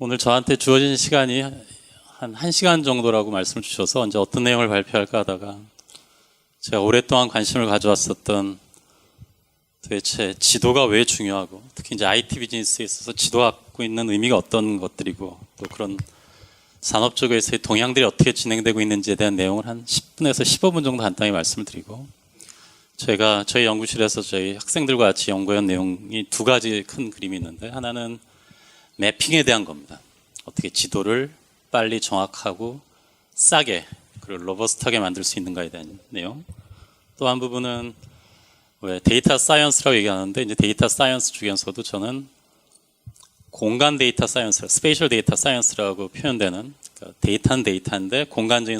오늘 저한테 주어진 시간이 한 1시간 정도라고 말씀을 주셔서 이제 어떤 내용을 발표할까 하다가 제가 오랫동안 관심을 가져왔었던 도대체 지도가 왜 중요하고 특히 이제 IT 비즈니스에 있어서 지도가 갖고 있는 의미가 어떤 것들이고 또 그런 산업 쪽에서의 동향들이 어떻게 진행되고 있는지에 대한 내용을 한 10분에서 15분 정도 간단히 말씀을 드리고 제가 저희 연구실에서 저희 학생들과 같이 연구한 내용이 두 가지 큰 그림이 있는데 하나는 매핑에 대한 겁니다. 어떻게 지도를 빨리 정확하고 싸게 그리고 로버스트하게 만들 수 있는가에 대한 내용. 또 한 부분은 왜 데이터 사이언스라고 얘기하는데 이제 데이터 사이언스 중에서도 저는 공간 데이터 사이언스, 스페이셜 데이터 사이언스라고 표현되는 그러니까 데이터는 데이터인데 공간적인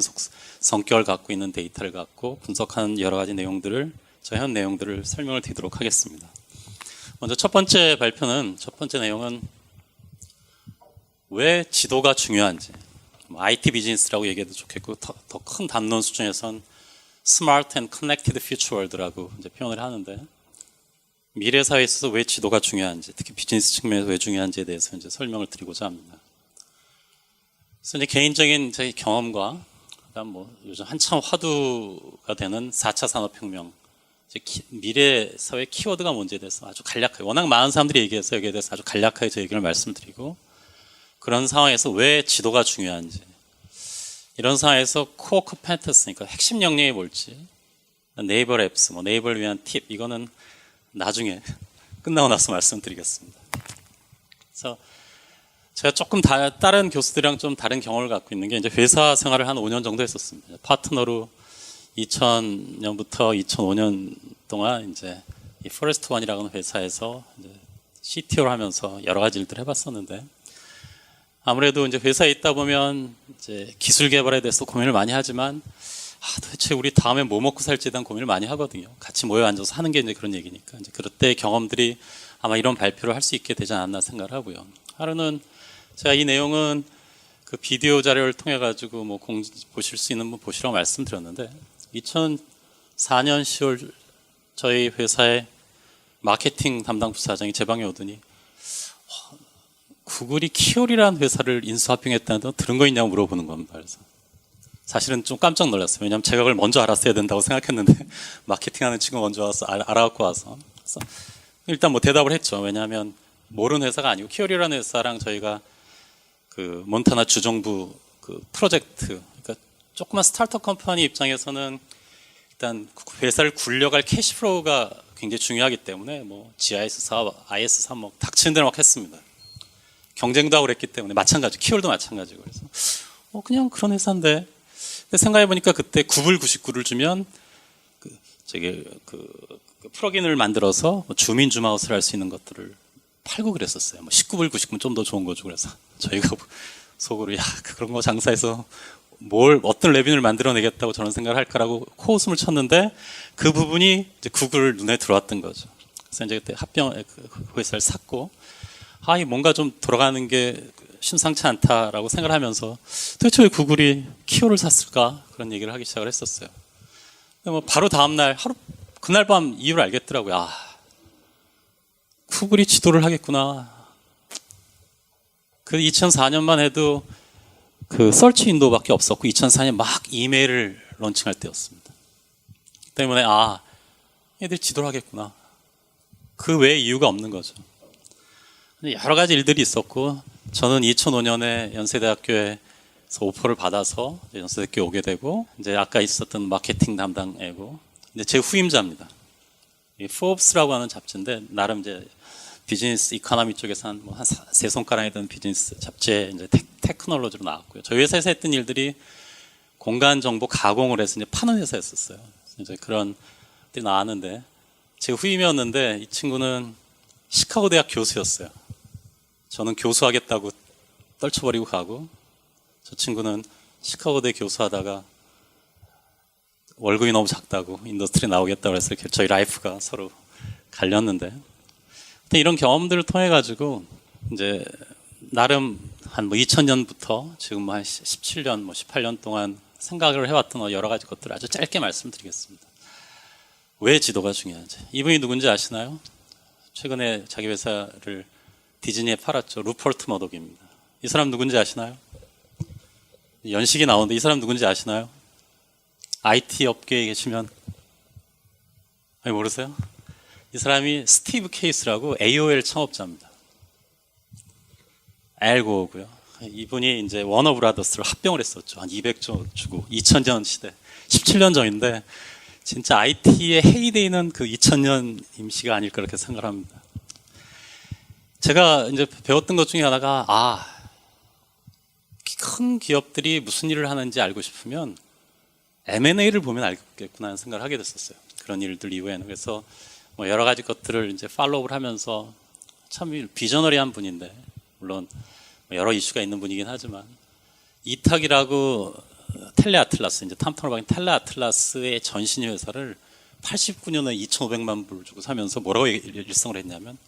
성격을 갖고 있는 데이터를 갖고 분석하는 여러 가지 내용들을 저 현 내용들을 설명을 드리도록 하겠습니다. 먼저 첫 번째 내용은 왜 지도가 중요한지 IT 비즈니스라고 얘기해도 좋겠고 더 큰 담론 수준에선 Smart and Connected Future World라고 이제 표현을 하는데 미래 사회에 있어서 왜 지도가 중요한지 특히 비즈니스 측면에서 왜 중요한지에 대해서 이제 설명을 드리고자 합니다. 그래서 이제 개인적인 제 경험과 그다음 요즘 한참 화두가 되는 4차 산업혁명 미래 사회 키워드가 뭔지에 대해서 아주 간략하게 워낙 많은 사람들이 얘기해서 여기에 대해서 아주 간략하게 제 얘기를 말씀드리고 그런 상황에서 왜 지도가 중요한지 이런 상황에서 코어 컴페턴스 그러니까 핵심 역량이 뭘지 네이버 앱스 네이버를 위한 팁 이거는 나중에 끝나고 나서 말씀드리겠습니다. 그래서 제가 조금 다른 교수들이랑 좀 다른 경험을 갖고 있는 게 이제 회사 생활을 한 5년 정도 했었습니다. 파트너로 2000년부터 2005년 동안 이제 이 포레스트 원이라는 회사에서 이제 CTO를 하면서 여러 가지 일들을 해봤었는데 아무래도 이제 회사에 있다 보면 이제 기술 개발에 대해서 고민을 많이 하지만 도대체 우리 다음에 뭐 먹고 살지에 대한 고민을 많이 하거든요. 같이 모여 앉아서 하는 게 이제 그런 얘기니까 이제 그럴 때 경험들이 아마 이런 발표를 할 수 있게 되지 않았나 생각을 하고요. 하루는 제가 이 내용은 그 비디오 자료를 통해 가지고 보실 수 있는 분 보시라고 말씀드렸는데 2004년 10월 저희 회사의 마케팅 담당 부사장이 제 방에 오더니 구글이 키올이라는 회사를 인수합병했다는 거 들은 거 있냐고 물어보는 겁니다. 그래서 사실은 좀 깜짝 놀랐어요. 왜냐하면 제가 그걸 먼저 알았어야 된다고 생각했는데 마케팅하는 친구가 먼저 와서 알아갖고 와서 그래서 일단 대답을 했죠. 왜냐하면 모르는 회사가 아니고 키올이라는 회사랑 저희가 그 몬타나 주정부 그 프로젝트 그러니까 조그만 스타트업 컴퍼니 입장에서는 일단 회사를 굴려갈 캐시플로우가 굉장히 중요하기 때문에 GIS 사업, IS 사업 닥치는 대로 막 했습니다. 경쟁도 하고 그랬기 때문에 마찬가지, 키올도 마찬가지고 그래서 그냥 그런 회사인데 근데 생각해 보니까 그때 9불 99를 주면 그 플러긴을 만들어서 주민 줌아웃을 할 수 있는 것들을 팔고 그랬었어요. 19불 99면 좀 더 좋은 거죠. 그래서 저희가 속으로 그런 거 장사해서 어떤 레비뉴를 만들어내겠다고 저런 생각을 할까라고 코웃음을 쳤는데 그 부분이 이제 구글 눈에 들어왔던 거죠. 그래서 이제 그때 그 회사를 샀고 뭔가 좀 돌아가는 게 심상치 않다라고 생각을 하면서 도대체 왜 구글이 키오를 샀을까 그런 얘기를 하기 시작을 했었어요. 바로 다음날 그날 밤 이유를 알겠더라고요. 구글이 지도를 하겠구나. 그 2004년만 해도 그 서치 윈도우밖에 없었고 2004년 막 이메일을 런칭할 때였습니다. 때문에 얘들 지도를 하겠구나. 그 외에 이유가 없는 거죠. 여러 가지 일들이 있었고 저는 2005년에 연세대학교에서 오퍼를 받아서 연세대학교에 오게 되고 이제 아까 있었던 마케팅 담당이고 이제 제 후임자입니다. 이 포브스라고 하는 잡지인데 나름 이제 비즈니스 이코노미 쪽에서 한 세 손가락에 드는 비즈니스 잡지에 이제 테크놀로지로 나왔고요. 저희 회사에서 했던 일들이 공간 정보 가공을 해서 이제 파는 회사였었어요. 이제 그런 데 나왔는데 제 후임이었는데 이 친구는 시카고 대학 교수였어요. 저는 교수하겠다고 떨쳐버리고 가고 저 친구는 시카고대 교수하다가 월급이 너무 작다고 인더스트리 나오겠다고 해서 저희 라이프가 서로 갈렸는데 이런 경험들을 통해 가지고 이제 나름 한 2000년부터 지금 한 17년 18년 동안 생각을 해왔던 여러 가지 것들을 아주 짧게 말씀드리겠습니다. 왜 지도가 중요한지. 이분이 누군지 아시나요? 최근에 자기 회사를 디즈니에 팔았죠. 루퍼트 머독입니다. 이 사람 누군지 아시나요? 연식이 나오는데 이 사람 누군지 아시나요? IT 업계에 계시면 모르세요? 이 사람이 스티브 케이스라고 AOL 창업자입니다. 알고고요. 이분이 이제 워너브라더스를 합병을 했었죠. 한 200조 주고 2000년 시대 17년 전인데 진짜 IT의 헤이데이는 그 2000년 임시가 아닐까 그렇게 생각합니다. 제가 이제 배웠던 것 중에 하나가 큰 기업들이 무슨 일을 하는지 알고 싶으면 M&A를 보면 알겠구나 하는 생각을 하게 됐었어요. 그런 일들 이후에는. 그래서 뭐 여러 가지 것들을 이제 팔로우를 하면서 참 비저너리한 분인데, 물론 여러 이슈가 있는 분이긴 하지만, 이탁이라고 텔레아틀라스, 이제 탐탐을 박인 텔레아틀라스의 전신의 회사를 89년에 2,500만 불 주고 사면서 뭐라고 일성을 했냐면,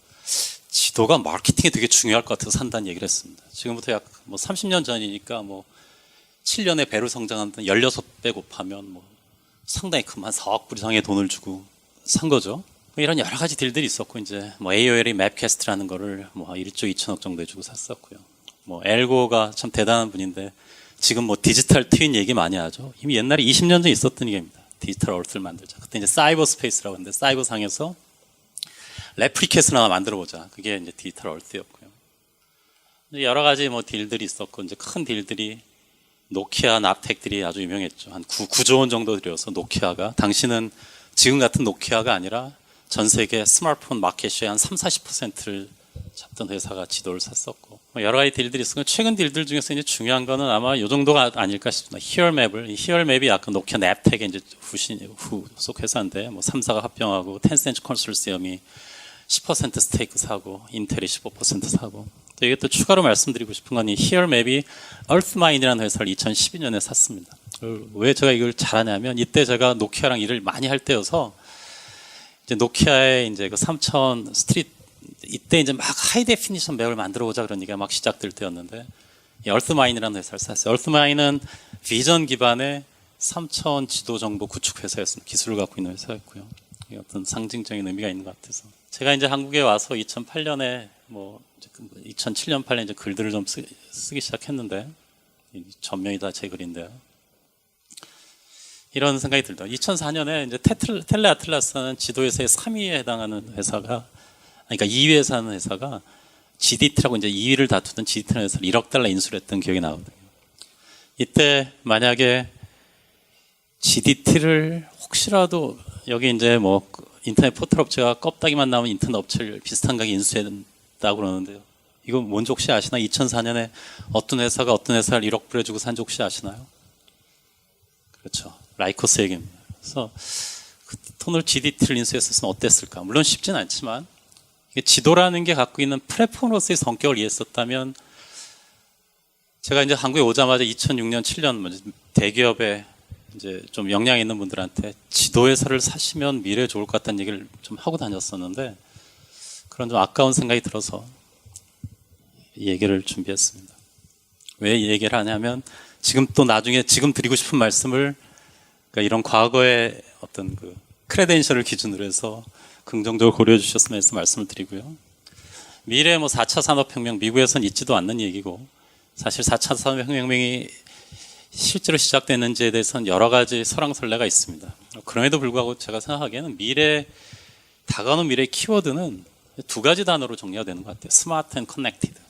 지도가 마케팅에 되게 중요할 것 같아서 산다는 얘기를 했습니다. 지금부터 약 뭐 30년 전이니까 뭐 7년에 배로 성장한다는 16배 곱하면 뭐 상당히 큰 한 4억 불 이상의 돈을 주고 산 거죠. 이런 여러 가지 딜들이 있었고, 이제 뭐 AOL이 맵캐스트라는 거를 뭐 1조 2천억 정도 해주고 샀었고요. 뭐 엘고가 참 대단한 분인데 지금 뭐 디지털 트윈 얘기 많이 하죠. 이미 옛날에 20년 전에 있었던 얘기입니다. 디지털 얼트를 만들자. 그때 이제 사이버 스페이스라고 하는데 사이버상에서 레플리켓을 하나 만들어 보자. 그게 이제 디지털 얼트였고요. 여러 가지 뭐 딜들이 있었고, 이제 큰 딜들이 노키아, 납텍들이 아주 유명했죠. 한 9조 원 정도 들여서 노키아가, 당시는 지금 같은 노키아가 아니라 전 세계 스마트폰 마켓의 한 30-40%를 잡던 회사가 지도를 샀었고, 여러 가지 딜들이 있었고, 최근 딜들 중에서 이제 중요한 거는 아마 이 정도가 아닐까 싶습니다. 히얼맵을, 히얼맵이 약간 노키아 납텍의 이제 후속 회사인데, 뭐 3사가 합병하고 텐센트 컨소시엄이 10% 스테이크 사고 인텔이 15% 사고, 또 이게 또 추가로 말씀드리고 싶은 건 이 히얼맵이 얼스마인이라는 회사를 2012년에 샀습니다. 왜 제가 이걸 잘하냐면, 이때 제가 노키아랑 일을 많이 할 때여서, 이제 노키아의 이제 그 3000 스트릿, 이때 이제 막 하이 데피니션 맵을 만들어 보자 그런 얘기가 막 시작될 때였는데, 이 얼스마인이라는 회사를 샀어요. 얼스마인은 비전 기반의 3000 지도 정보 구축 회사였습니다. 기술을 갖고 있는 회사였고요. 어떤 상징적인 의미가 있는 것 같아서, 제가 이제 한국에 와서 2008년에 뭐 2007년 8년 이제 글들을 좀 쓰기 시작했는데, 전면이 다 제 글인데요. 이런 생각이 들더라고요. 2004년에 이제 텔레아틀라스는 지도회사의 3위에 해당하는 회사가, 그러니까 2위 회사는 회사가 GDT라고 이제 2위를 다투던 GDT라는 회사를 1억 달러 인수를 했던 기억이 나거든요. 이때 만약에 GDT를 혹시라도 여기 이제 뭐 인터넷 포털 업체가 껍데기만 나오는 인터넷 업체를 비슷한 가격에 인수했다고 그러는데요. 이거 뭔지 혹시 아시나요? 2004년에 어떤 회사가 어떤 회사를 1억 불에 주고 산지 혹시 아시나요? 그렇죠. 라이코스 얘기입니다. 그래서 그 돈을 GDT를 인수했었으면 어땠을까? 물론 쉽진 않지만, 이게 지도라는 게 갖고 있는 플랫폼으로서의 성격을 이해했었다면, 제가 이제 한국에 오자마자 2006년, 7년 대기업에 이제 좀 역량 있는 분들한테 지도회사를 사시면 미래에 좋을 것 같다는 얘기를 좀 하고 다녔었는데, 그런 좀 아까운 생각이 들어서 이 얘기를 준비했습니다. 왜 이 얘기를 하냐면, 지금 또 나중에 지금 드리고 싶은 말씀을, 그러니까 이런 과거의 어떤 그 크레덴셜을 기준으로 해서 긍정적으로 고려해 주셨으면 해서 말씀을 드리고요. 미래 뭐 4차 산업혁명, 미국에선 있지도 않는 얘기고, 사실 4차 산업혁명이 실제로 시작됐는지에 대해서는 여러 가지 설왕설래가 있습니다. 그럼에도 불구하고 제가 생각하기에는 다가오는 미래의 키워드는 두 가지 단어로 정리가 되는 것 같아요. 스마트 앤 커넥티드.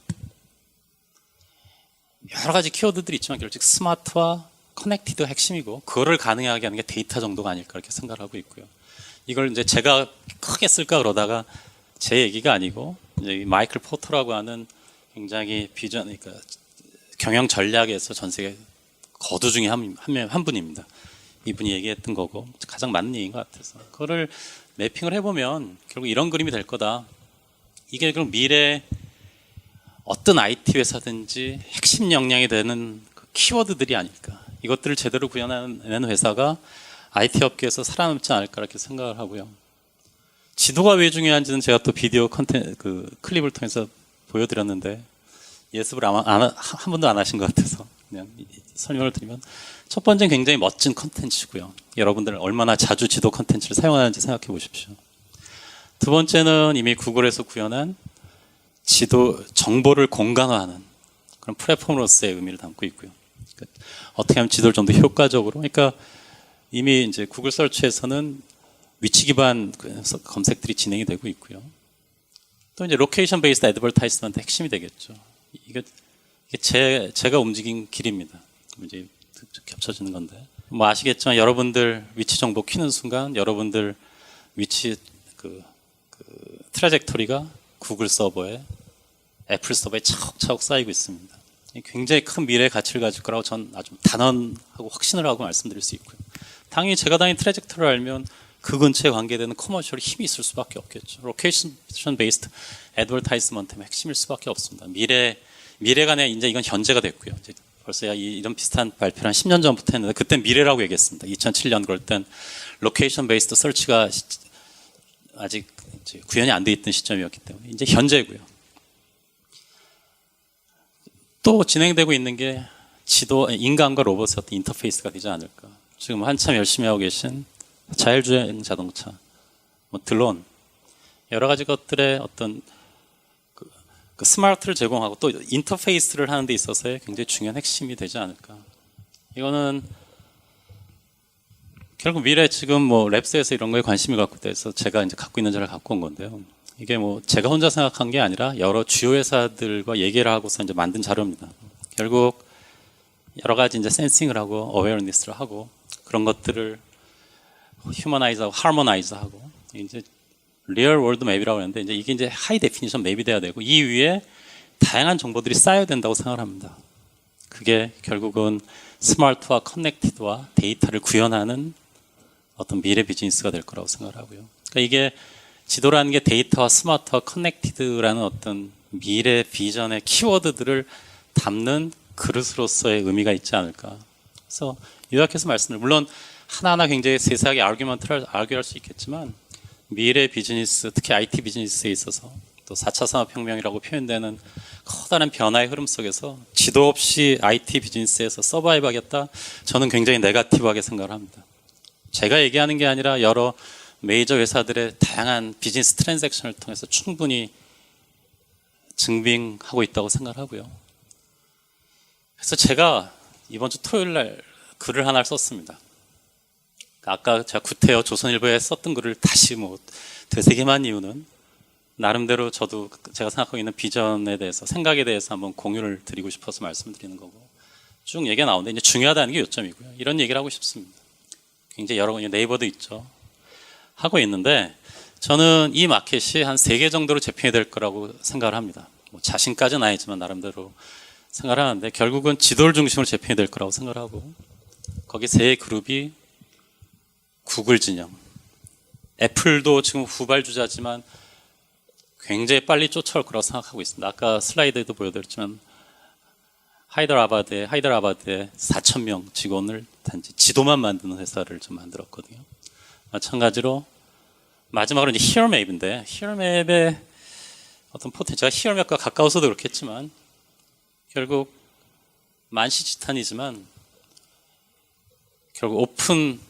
여러 가지 키워드들이 있지만 결국 스마트와 커넥티드가 핵심이고, 그거를 가능하게 하는 게 데이터 정도가 아닐까 이렇게 생각을 하고 있고요. 이걸 이제 제가 크게 쓸까 그러다가 제 얘기가 아니고, 이제 마이클 포터라고 하는 굉장히 그러니까 경영 전략에서 전 세계 거두 중에 한 분입니다. 이분이 얘기했던 거고 가장 맞는 얘기인 것 같아서, 그거를 매핑을 해보면 결국 이런 그림이 될 거다. 이게 그럼 미래 어떤 IT 회사든지 핵심 역량이 되는 그 키워드들이 아닐까. 이것들을 제대로 구현하는 회사가 IT 업계에서 살아남지 않을까 이렇게 생각을 하고요. 지도가 왜 중요한지는 제가 또 비디오 클립을 통해서 보여드렸는데, 예습을 아마 한 번도 안 하신 것 같아서 그냥 설명을 드리면, 첫 번째는 굉장히 멋진 컨텐츠고요. 여러분들 얼마나 자주 지도 컨텐츠를 사용하는지 생각해 보십시오. 두 번째는 이미 구글에서 구현한 지도 정보를 공간화하는 그런 플랫폼으로서의 의미를 담고 있고요. 그러니까 어떻게 하면 지도를 좀 더 효과적으로, 그러니까 이미 이제 구글 서치에서는 위치 기반 검색들이 진행이 되고 있고요. 또 이제 로케이션 베이스드 애드버타이즈먼트 핵심이 되겠죠. 이게 제가 움직인 길입니다. 이제 겹쳐지는 건데. 뭐 아시겠지만 여러분들 위치 정보 키는 순간 여러분들 위치 트래젝토리가 구글 서버에 애플 서버에 차곡차곡 쌓이고 있습니다. 굉장히 큰 미래의 가치를 가질 거라고 전 아주 단언하고 확신을 하고 말씀드릴 수 있고요. 당연히 제가 다닌 트래젝토리를 알면 그 근처에 관계되는 커머셜이 힘이 있을 수밖에 없겠죠. 로케이션 베이스드 애드버타이즈먼트의 핵심일 수밖에 없습니다. 미래가 아니라 이제 이건 현재가 됐고요. 이제 벌써 이런 비슷한 발표를 한 10년 전부터 했는데 그때 미래라고 얘기했습니다. 2007년 그럴 땐 로케이션 베이스드 서치가 아직 구현이 안 돼 있던 시점이었기 때문에 이제 현재고요. 또 진행되고 있는 게 인간과 로봇의 어떤 인터페이스가 되지 않을까. 지금 한참 열심히 하고 계신 자율주행 자동차, 드론, 여러 가지 것들의 어떤 그 스마트를 제공하고 또 인터페이스를 하는 데 있어서의 굉장히 중요한 핵심이 되지 않을까. 이거는 결국 미래 지금 랩스에서 이런 거에 관심이 갖고 돼서 제가 이제 갖고 있는 자를 갖고 온 건데요. 이게 제가 혼자 생각한 게 아니라 여러 주요 회사들과 얘기를 하고서 이제 만든 자료입니다. 결국 여러 가지 이제 센싱을 하고 어웨어니스를 하고 그런 것들을 휴머나이즈하고 하모나이즈하고 이제 리얼 월드 맵이라고 하는데 이게 이제 하이 데피니션 맵이 돼야 되고 이 위에 다양한 정보들이 쌓여야 된다고 생각을 합니다. 그게 결국은 스마트와 커넥티드와 데이터를 구현하는 어떤 미래 비즈니스가 될 거라고 생각을 하고요. 그러니까 이게 지도라는 게 데이터와 스마트와 커넥티드라는 어떤 미래 비전의 키워드들을 담는 그릇으로서의 의미가 있지 않을까. 그래서 요약해서 말씀을 물론 하나하나 굉장히 세세하게 아규할 수 있겠지만 미래 비즈니스, 특히 IT 비즈니스에 있어서 또 4차 산업혁명이라고 표현되는 커다란 변화의 흐름 속에서 지도 없이 IT 비즈니스에서 서바이브 하겠다? 저는 굉장히 네거티브하게 생각을 합니다. 제가 얘기하는 게 아니라 여러 메이저 회사들의 다양한 비즈니스 트랜잭션을 통해서 충분히 증빙하고 있다고 생각을 하고요. 그래서 제가 이번 주 토요일 날 글을 하나를 썼습니다. 아까 제가 구태여 조선일보에 썼던 글을 다시 되새김한 이유는 나름대로 저도 제가 생각하고 있는 비전에 대해서 생각에 대해서 한번 공유를 드리고 싶어서 말씀드리는 거고 쭉 얘기가 나오는데 이제 중요하다는 게 요점이고요. 이런 얘기를 하고 싶습니다. 굉장히 여러 네이버도 있죠. 하고 있는데 저는 이 마켓이 한 3개 정도로 재편이 될 거라고 생각을 합니다. 자신까지는 아니지만 나름대로 생각을 하는데 결국은 지도를 중심으로 재편이 될 거라고 생각을 하고 거기 3 그룹이 구글 진영, 애플도 지금 후발주자지만 굉장히 빨리 쫓아올 거라고 생각하고 있습니다. 아까 슬라이드에도 보여드렸지만 하이드라바드에 4,000명 직원을 단지 지도만 만드는 회사를 좀 만들었거든요. 마찬가지로 마지막으로 이제 히어맵인데 히어맵의 어떤 포텐셜, 제가 히어맵과 가까워서도 그렇겠지만 결국 만시지탄이지만 결국 오픈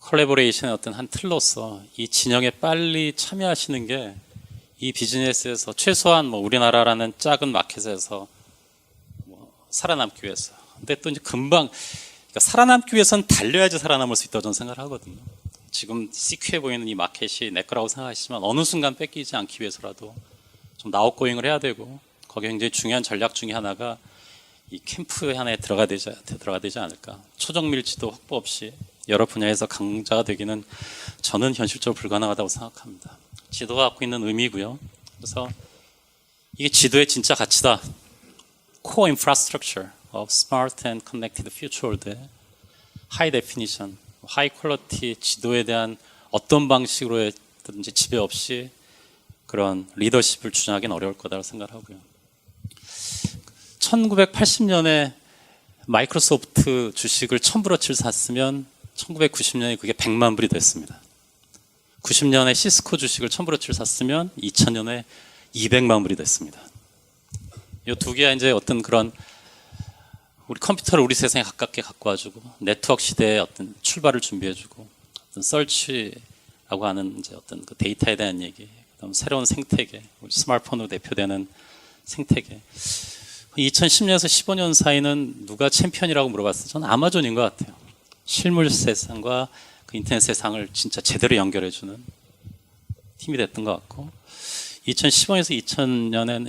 콜래보레이션의 어떤 한 틀로서 이 진영에 빨리 참여하시는 게 이 비즈니스에서 최소한 우리나라라는 작은 마켓에서 살아남기 위해서. 근데 또 이제 금방 그러니까 살아남기 위해서는 달려야지 살아남을 수 있다고 저는 생각을 하거든요. 지금 시크해 보이는 이 마켓이 내 거라고 생각하시지만 어느 순간 뺏기지 않기 위해서라도 좀 나웃고잉을 해야 되고 거기에 굉장히 중요한 전략 중에 하나가 이 캠프 안에 들어가야 되지 않을까. 초정 밀지도 확보 없이 여러 분야에서 강자가 되기는 저는 현실적으로 불가능하다고 생각합니다. 지도가 갖고 있는 의미고요. 그래서 이게 지도의 진짜 가치다. Core infrastructure of smart and connected future world의 high definition, high quality 지도에 대한 어떤 방식으로든지 지배 없이 그런 리더십을 주장하기는 어려울 거다라고 생각하고요. 1980년에 마이크로소프트 주식을 1000불어치를 샀으면 1990년에 그게 100만 불이 됐습니다. 90년에 시스코 주식을 1000불어치를 샀으면 2000년에 200만 불이 됐습니다. 이 두 개가 이제 어떤 그런 우리 컴퓨터를 우리 세상에 가깝게 갖고 와주고 네트워크 시대의 어떤 출발을 준비해주고 어떤 설치라고 하는 이제 어떤 그 데이터에 대한 얘기, 그다음 새로운 생태계, 우리 스마트폰으로 대표되는 생태계. 2010년에서 15년 사이는 누가 챔피언이라고 물어봤어요. 저는 아마존인 것 같아요. 실물 세상과 그 인터넷 세상을 진짜 제대로 연결해주는 팀이 됐던 것 같고, 2015년에서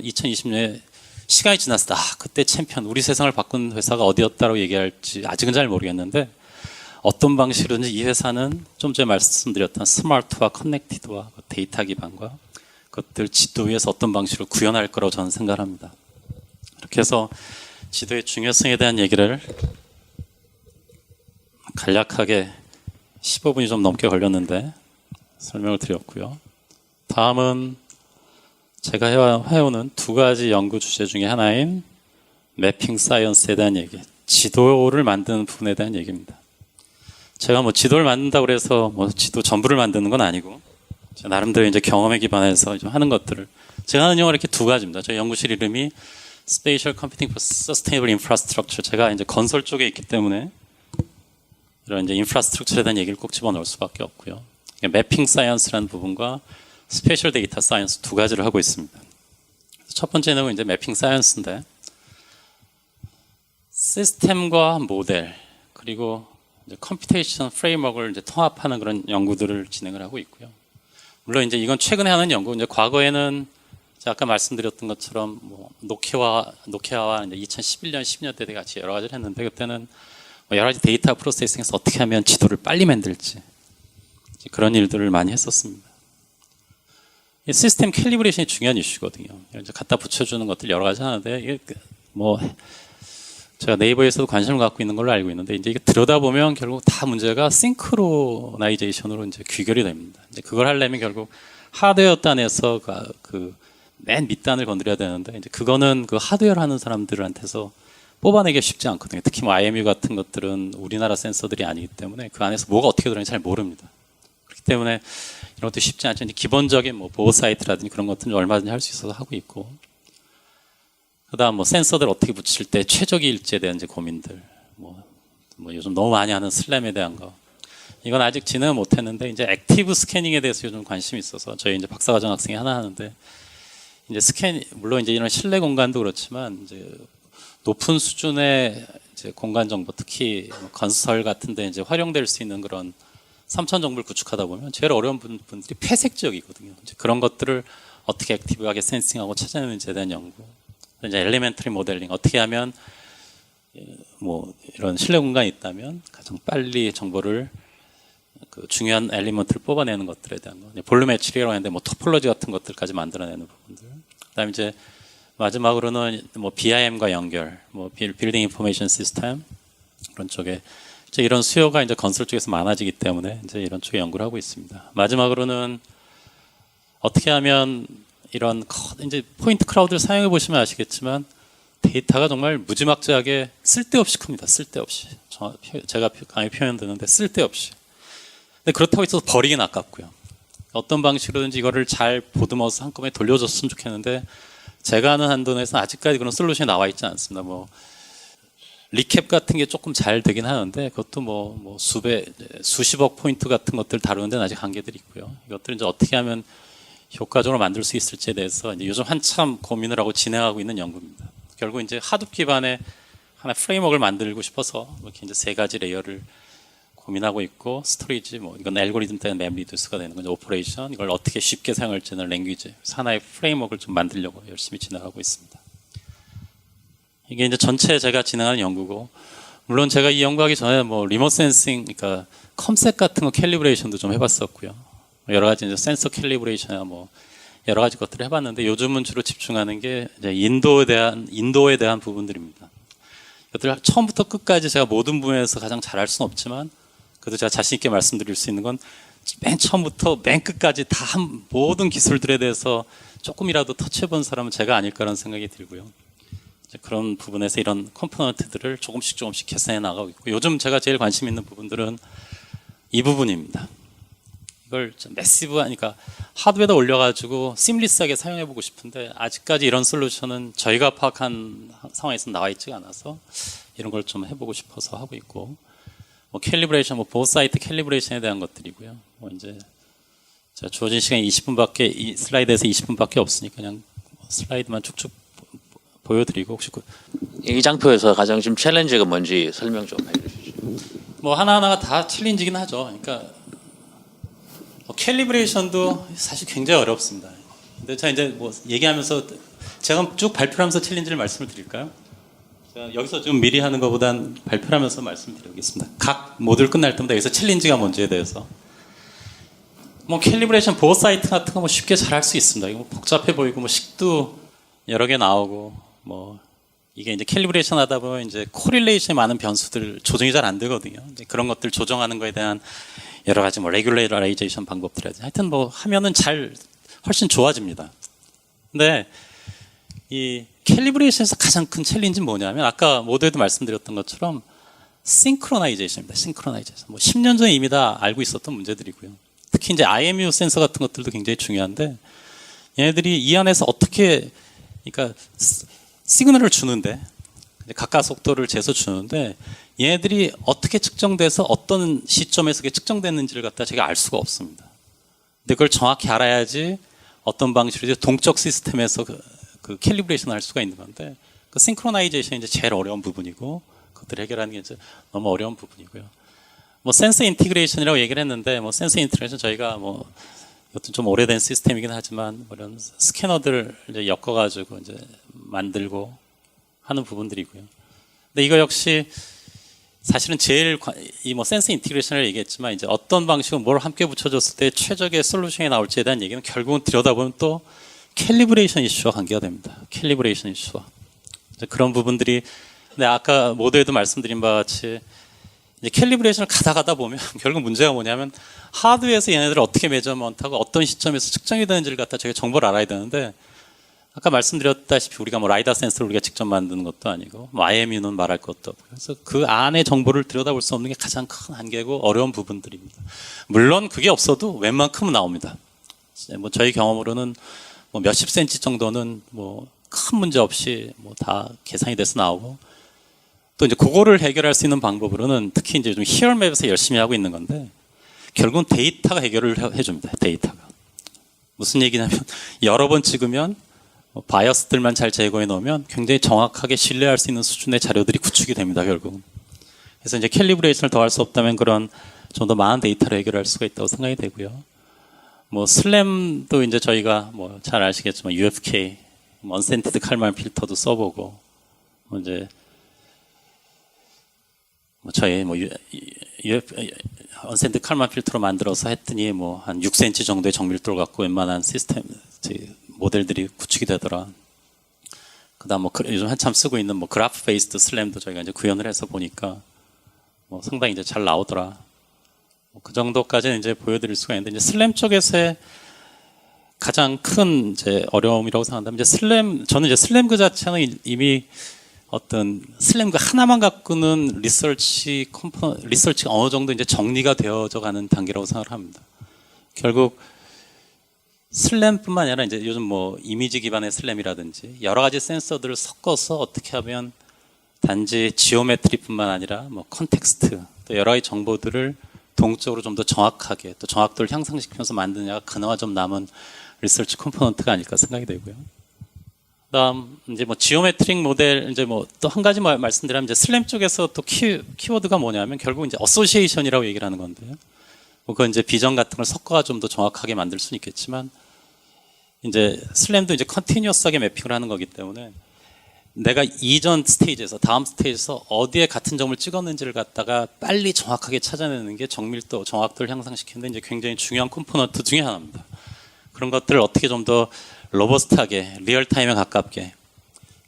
2020년에 시간이 지났을 때 그때 챔피언, 우리 세상을 바꾼 회사가 어디였다고 얘기할지 아직은 잘 모르겠는데, 어떤 방식으로든지 이 회사는 좀 전에 말씀드렸던 스마트와 커넥티드와 데이터 기반과 그것들 지도 위에서 어떤 방식으로 구현할 거라고 저는 생각합니다. 이렇게 해서 지도의 중요성에 대한 얘기를 간략하게 15분이 좀 넘게 걸렸는데 설명을 드렸고요. 다음은 제가 해오는 두 가지 연구 주제 중에 하나인 매핑 사이언스에 대한 얘기, 지도를 만드는 부분에 대한 얘기입니다. 제가 뭐 지도를 만든다고 해서 뭐 지도 전부를 만드는 건 아니고, 나름대로 이제 경험에 기반해서 좀 하는 것들을, 제가 하는 영어가 이렇게 두 가지입니다. 저희 연구실 이름이 Spatial Computing for Sustainable Infrastructure. 제가 이제 건설 쪽에 있기 때문에 이런 이제 인프라스트럭처에 대한 얘기를 꼭 집어넣을 수밖에 없고요. 매핑 사이언스라는 부분과 스페셜 데이터 사이언스 두 가지를 하고 있습니다. 첫 번째는 이제 매핑 사이언스인데, 시스템과 모델 그리고 이제 컴퓨테이션 프레임워크를 이제 통합하는 그런 연구들을 진행을 하고 있고요. 물론 이제 이건 최근에 하는 연구, 이제 과거에는 제가 아까 말씀드렸던 것처럼 뭐 노키아와 이제 2011년, 12년 때 같이 여러 가지를 했는데, 그때는 뭐 여러 가지 데이터 프로세싱에서 어떻게 하면 지도를 빨리 만들지 그런 일들을 많이 했었습니다. 이 시스템 캘리브레이션이 중요한 이슈거든요. 이제 갖다 붙여주는 것들 여러 가지 하는데, 이게 뭐 제가 네이버에서도 관심을 갖고 있는 걸로 알고 있는데, 이제 이게 들여다보면 결국 다 문제가 싱크로나이제이션으로 이제 귀결이 됩니다. 이제 그걸 하려면 결국 하드웨어 단에서 그 맨 밑단을 건드려야 되는데, 이제 그거는 그 하드웨어를 하는 사람들한테서 뽑아내기가 쉽지 않거든요. 특히 뭐 IMU 같은 것들은 우리나라 센서들이 아니기 때문에 그 안에서 뭐가 어떻게 들어있는지 잘 모릅니다. 그렇기 때문에 이런 것도 쉽지 않죠. 기본적인 뭐 보호 사이트라든지 그런 것들은 얼마든지 할 수 있어서 하고 있고, 그다음 뭐 센서들 어떻게 붙일 때 최적일지에 대한 이제 고민들, 뭐 요즘 너무 많이 하는 슬램에 대한 거, 이건 아직 진행을 못했는데, 이제 액티브 스캐닝에 대해서 요즘 관심이 있어서 저희 이제 박사과정 학생이 하나 하는데, 이제 물론 이제 이런 실내 공간도 그렇지만 이제 높은 수준의 이제 공간 정보, 특히 건설 같은데 이제 활용될 수 있는 그런 3천 정보를 구축하다 보면 제일 어려운 분들이 폐색 지역이거든요. 이제 그런 것들을 어떻게 액티브하게 센싱하고 찾아내는지에 대한 연구, 이제 엘리멘터리 모델링, 어떻게 하면 뭐 이런 실내 공간이 있다면 가장 빨리 정보를 그 중요한 엘리먼트를 뽑아내는 것들에 대한 거, 볼루메트리라고 하는데 뭐 토폴로지 같은 것들까지 만들어내는 부분들. 그다음에 이제 마지막으로는 뭐 BIM과 연결, 뭐 빌딩 인포메이션 시스템 그런 쪽에 이제 이런 수요가 이제 건설 쪽에서 많아지기 때문에 이제 이런 쪽에 연구를 하고 있습니다. 마지막으로는 어떻게 하면 이런 이제 포인트 크라우드를 사용해 보시면 아시겠지만 데이터가 정말 무지막지하게 쓸데없이 큽니다. 쓸데없이. 제가 강하게 표현드는데 쓸데없이. 근데 그렇다고 해서 버리긴 아깝고요. 어떤 방식으로든지 이거를 잘 보듬어서 한꺼번에 돌려줬으면 좋겠는데, 제가 아는 한도에서는 아직까지 그런 솔루션이 나와 있지 않습니다. 뭐 리캡 같은 게 조금 잘 되긴 하는데, 그것도 뭐 수십억 포인트 같은 것들 다루는 데는 아직 한계들이 있고요. 이것들을 이제 어떻게 하면 효과적으로 만들 수 있을지에 대해서 이제 요즘 한참 고민을 하고 진행하고 있는 연구입니다. 결국 이제 하둡 기반의 하나 프레임워크를 만들고 싶어서 이렇게 이제 세 가지 레이어를 고민하고 있고, 스토리지, 뭐 이건 알고리즘 때문에 맵 리듀스가 되는 거죠. 오퍼레이션, 이걸 어떻게 쉽게 사용할지는 랭귀지, 하나의 프레임워크를 좀 만들려고 열심히 진행하고 있습니다. 이게 이제 전체 제가 진행하는 연구고, 물론 제가 이 연구하기 전에 뭐 리모트 센싱, 그러니까 컴셋 같은 거 캘리브레이션도 좀 해봤었고요. 여러 가지 이제 센서 캘리브레이션이나 뭐 여러 가지 것들을 해봤는데, 요즘은 주로 집중하는 게 이제 인도에 대한 부분들입니다. 이것들 처음부터 끝까지 제가 모든 분야에서 가장 잘할 수는 없지만, 그래도 제가 자신 있게 말씀드릴 수 있는 건 맨 처음부터 맨 끝까지 다 모든 기술들에 대해서 조금이라도 터치해본 사람은 제가 아닐까라는 생각이 들고요. 이제 그런 부분에서 이런 컴포넌트들을 조금씩 개선해 나가고 있고, 요즘 제가 제일 관심 있는 부분들은 이 부분입니다. 이걸 좀 매시브하니까 하드웨어에다 올려가지고 심리스하게 사용해보고 싶은데, 아직까지 이런 솔루션은 저희가 파악한 상황에서 나와 있지가 않아서 이런 걸 좀 해보고 싶어서 하고 있고, 뭐 캘리브레이션, 뭐 보호 사이트 캘리브레이션에 대한 것들이고요. 뭐 이제 제가 주어진 시간이 20분밖에, 이 슬라이드에서 20분밖에 없으니까 그냥 슬라이드만 쭉쭉 보여드리고 혹시 이 장표에서 가장 지금 챌린지가 뭔지 설명 좀 해주시죠. 뭐 하나하나가 다 챌린지긴 하죠. 그러니까 캘리브레이션도 사실 굉장히 어렵습니다. 근데 제가 이제 뭐 얘기하면서 제가 쭉 발표하면서 챌린지를 말씀을 드릴까요? 제가 여기서 좀 미리 하는 것보단 발표하면서 말씀드리겠습니다. 각 모듈 끝날 때마다 여기서 챌린지가 뭔지에 대해서. 뭐 캘리브레이션 보호 사이트 같은 거 뭐 쉽게 잘 할 수 있습니다. 이거 뭐 복잡해 보이고 뭐 식도 여러 개 나오고 뭐 이게 이제 캘리브레이션 하다 보면 이제 코릴레이션에 많은 변수들 조정이 잘 안 되거든요. 이제 그런 것들 조정하는 거에 대한 여러 가지 뭐 레귤레이션 방법들이라든지 하여튼 뭐 하면은 잘 훨씬 좋아집니다. 근데 이 캘리브레이션에서 가장 큰 챌린지는 뭐냐면 아까 모두에도 말씀드렸던 것처럼 싱크로나이제이션입니다. 싱크로나이제이션. 뭐 10년 전에 이미 다 알고 있었던 문제들이고요. 특히 이제 IMU 센서 같은 것들도 굉장히 중요한데 얘네들이 이 안에서 어떻게 그러니까 시그널을 주는데 가까 속도를 재서 주는데 얘네들이 어떻게 측정돼서 어떤 시점에서 그게 측정됐는지를 갖다 제가 알 수가 없습니다. 근데 그걸 정확히 알아야지 어떤 방식으로 이제 동적 시스템에서 그 캘리브레이션을 할 수가 있는 건데 그 싱크로나이제이션이 이제 제일 어려운 부분이고 그것들을 해결하는 게 이제 너무 어려운 부분이고요. 뭐 센서 인티그레이션이라고 얘기를 했는데 뭐 센서 인티그레이션 저희가 뭐 이것도 좀 오래된 시스템이긴 하지만 뭐 이런 스캐너들을 이제 엮어가지고 이제 만들고 하는 부분들이고요. 근데 이거 역시 사실은 제일 이 뭐 센서 인티그레이션을 얘기했지만 이제 어떤 방식으로 뭘 함께 붙여줬을 때 최적의 솔루션이 나올지에 대한 얘기는 결국은 들여다보면 또 캘리브레이션 이슈와 관계가 됩니다. 캘리브레이션 이슈와 그런 부분들이 근데 아까 모두에도 말씀드린 바와 같이 이제 캘리브레이션을 가다 보면 결국 문제가 뭐냐면 하드웨어에서 얘네들을 어떻게 메저먼트하고 어떤 시점에서 측정이 되는지를 갖다 저희가 정보를 알아야 되는데 아까 말씀드렸다시피 우리가 뭐 라이다 센서를 우리가 직접 만드는 것도 아니고 뭐 IMU는 말할 것도 없고 그래서 그 안에 정보를 들여다볼 수 없는 게 가장 큰 한계고 어려운 부분들입니다. 물론 그게 없어도 웬만큼은 나옵니다. 뭐 저희 경험으로는 뭐 몇십 센치 정도는 뭐 큰 문제 없이 뭐 다 계산이 돼서 나오고 또 이제 그거를 해결할 수 있는 방법으로는 특히 이제 좀 히어맵에서 열심히 하고 있는 건데 결국은 데이터가 해결을 해줍니다. 데이터가 무슨 얘기냐면 여러 번 찍으면 바이어스들만 잘 제거해 놓으면 굉장히 정확하게 신뢰할 수 있는 수준의 자료들이 구축이 됩니다. 결국은 그래서 이제 캘리브레이션을 더 할 수 없다면 그런 좀 더 많은 데이터를 해결할 수가 있다고 생각이 되고요. 뭐 슬램도 이제 저희가 뭐 잘 아시겠지만 UFK 언센티드 칼만 필터도 써보고 뭐 이제 뭐 저희 뭐 언센티드 칼만 필터로 만들어서 했더니 뭐 한 6cm 정도의 정밀도를 갖고 웬만한 시스템 모델들이 구축이 되더라. 그다음 뭐 요즘 한참 쓰고 있는 뭐 그래프 베이스드 슬램도 저희가 이제 구현을 해서 보니까 뭐 상당히 이제 잘 나오더라. 그 정도까지는 이제 보여드릴 수가 있는데 이제 슬램 쪽에서의 가장 큰 이제 어려움이라고 생각한다면 이제 저는 이제 슬램 그 자체는 이미 어떤 슬램 그 하나만 갖고는 리서치가 어느 정도 이제 정리가 되어져 가는 단계라고 생각을 합니다. 결국 슬램뿐만 아니라 이제 요즘 뭐 이미지 기반의 슬램이라든지 여러 가지 센서들을 섞어서 어떻게 하면 단지 지오메트리뿐만 아니라 뭐 컨텍스트 또 여러 가지 정보들을 동적으로 좀 더 정확하게 또 정확도를 향상시키면서 만드느냐가 그나마 좀 남은 리서치 컴포넌트가 아닐까 생각이 되고요. 그다음 이제 뭐 지오메트릭 모델 이제 뭐 또 한 가지 말씀드리면 이제 슬램 쪽에서 또 키워드가 뭐냐면 결국 이제 어소시에이션이라고 얘기를 하는 건데요. 뭐 그건 이제 비전 같은 걸 섞어가 좀 더 정확하게 만들 수는 있겠지만 이제 슬램도 이제 컨티뉴어스하게 매핑을 하는 거기 때문에 내가 이전 스테이지에서 다음 스테이지에서 어디에 같은 점을 찍었는지를 갖다가 빨리 정확하게 찾아내는 게 정밀도, 정확도를 향상시키는데 이제 굉장히 중요한 컴포넌트 중에 하나입니다. 그런 것들을 어떻게 좀 더 로버스트하게 리얼타임에 가깝게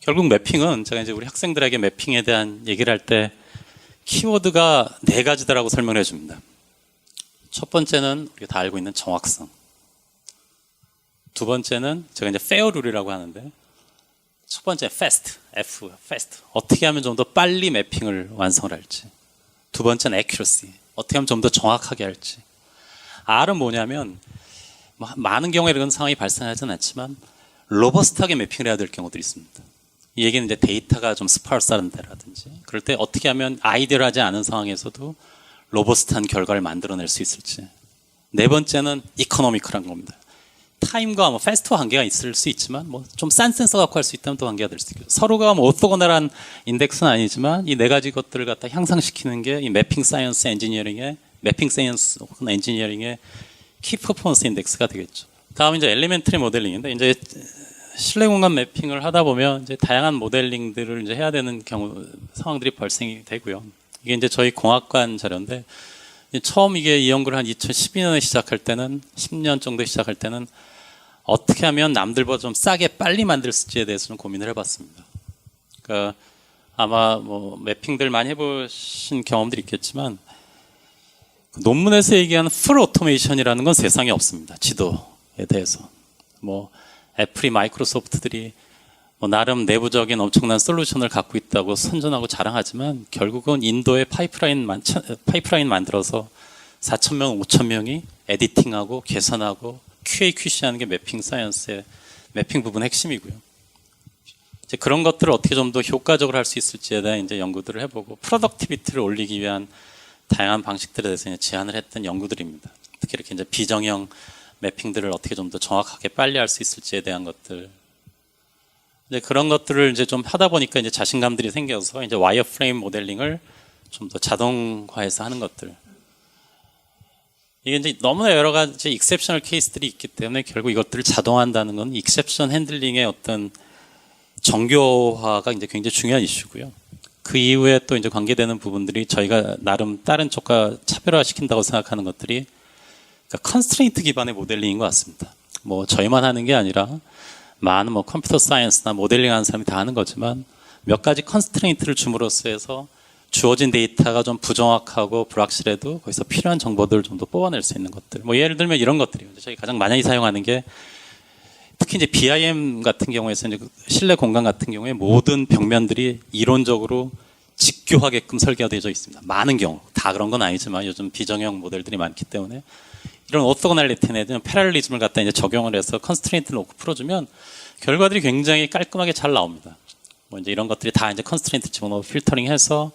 결국 매핑은 제가 이제 우리 학생들에게 매핑에 대한 얘기를 할 때 키워드가 4가지다라고 설명을 해줍니다. 첫 번째는 우리가 다 알고 있는 정확성. 두 번째는 제가 이제 페어 룰이라고 하는데 첫 번째 fast, fast. 어떻게 하면 좀 더 빨리 매핑을 완성을 할지. 두 번째는 accuracy. 어떻게 하면 좀 더 정확하게 할지. R은 뭐냐면 많은 경우에 이런 상황이 발생하지는 않지만 로버스트하게 매핑을 해야 될 경우들이 있습니다. 이 얘기는 이제 데이터가 좀 스파르스한 데라든지 그럴 때 어떻게 하면 아이디어하지 않은 상황에서도 로버스트한 결과를 만들어낼 수 있을지. 네 번째는 이코노미컬한 겁니다. 타임과 뭐 패스트와 관계가 있을 수 있지만 뭐 좀 싼 센서 갖고 할 수 있다면 또 관계가 될 수 있고 서로가 뭐 오토고널한 인덱스는 아니지만 이 네 가지 것들을 갖다 향상시키는 게 이 매핑 사이언스 엔지니어링의 매핑 사이언스 혹은 엔지니어링의 키 퍼포먼스 인덱스가 되겠죠. 다음 이제 엘리멘터리 모델링인데 이제 실내 공간 매핑을 하다 보면 이제 다양한 모델링들을 이제 해야 되는 경우 상황들이 발생이 되고요. 이게 이제 저희 공학관 자료인데 처음 이게 이 연구를 한 2012년에 시작할 때는 10년 정도 시작할 때는 어떻게 하면 남들보다 좀 싸게 빨리 만들 수 있지에 대해서는 고민을 해봤습니다. 그러니까 아마 뭐 매핑들 많이 해보신 경험들이 있겠지만 논문에서 얘기하는 풀 오토메이션이라는 건 세상에 없습니다. 지도에 대해서 뭐 애플이 마이크로소프트들이 뭐 나름 내부적인 엄청난 솔루션을 갖고 있다고 선전하고 자랑하지만 결국은 인도에 파이프라인 만들어서 4,000명, 5,000명이 에디팅하고 계산하고 QA, QC하는 게 매핑 사이언스의 매핑 부분 핵심이고요. 이제 그런 것들을 어떻게 좀 더 효과적으로 할 수 있을지에 대한 이제 연구들을 해보고 프로덕티비티를 올리기 위한 다양한 방식들에 대해서 제안을 했던 연구들입니다. 특히 이렇게 이제 비정형 매핑들을 어떻게 좀 더 정확하게 빨리 할 수 있을지에 대한 것들. 이제 그런 것들을 이제 좀 하다 보니까 이제 자신감들이 생겨서 이제 와이어프레임 모델링을 좀 더 자동화해서 하는 것들. 이게 이제 너무나 여러 가지 익셉셔널 케이스들이 있기 때문에 결국 이것들을 자동화한다는 건 익셉션 핸들링의 어떤 정교화가 이제 굉장히 중요한 이슈고요. 그 이후에 또 이제 관계되는 부분들이 저희가 나름 다른 쪽과 차별화시킨다고 생각하는 것들이 그러니까 컨스트레인트 기반의 모델링인 것 같습니다. 뭐 저희만 하는 게 아니라 많은 뭐 컴퓨터 사이언스나 모델링 하는 사람이 다 하는 거지만 몇 가지 컨스트레인트를 줌으로써 해서 주어진 데이터가 좀 부정확하고 불확실해도 거기서 필요한 정보들을 좀 더 뽑아낼 수 있는 것들. 뭐 예를 들면 이런 것들이요. 저희 가장 많이 사용하는 게 특히 이제 BIM 같은 경우에서 이제 실내 공간 같은 경우에 모든 벽면들이 이론적으로 직교하게끔 설계가 되어 있습니다. 많은 경우 다 그런 건 아니지만 요즘 비정형 모델들이 많기 때문에 이런 오토고널리티에 대한 패럴리즘을 갖다 이제 적용을 해서 컨스트레인트를 놓고 풀어주면 결과들이 굉장히 깔끔하게 잘 나옵니다. 뭐 이제 이런 것들이 다 이제 컨스트레인트 집어넣어 필터링해서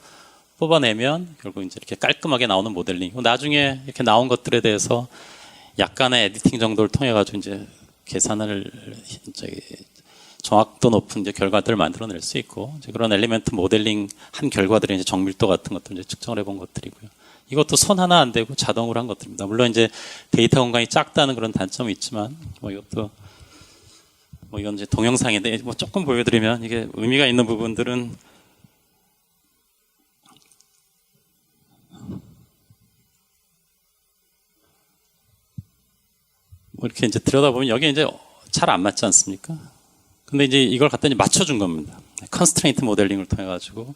뽑아내면 결국 이제 이렇게 깔끔하게 나오는 모델링이고 나중에 이렇게 나온 것들에 대해서 약간의 에디팅 정도를 통해 가지고 이제 계산을 이제 정확도 높은 이제 결과들을 만들어낼 수 있고 이제 그런 엘리멘트 모델링 한 결과들의 이제 정밀도 같은 것들 이제 측정을 해본 것들이고요. 이것도 손 하나 안 대고 자동으로 한 것들입니다. 물론 이제 데이터 공간이 작다는 그런 단점이 있지만 뭐 이것도 뭐 이건 이제 동영상인데 뭐 조금 보여드리면 이게 의미가 있는 부분들은 뭐 이렇게 이제 들여다보면 여기 이제 잘 안 맞지 않습니까? 근데 이제 이걸 갖다 이제 맞춰준 겁니다. 컨스트레인트 모델링을 통해 가지고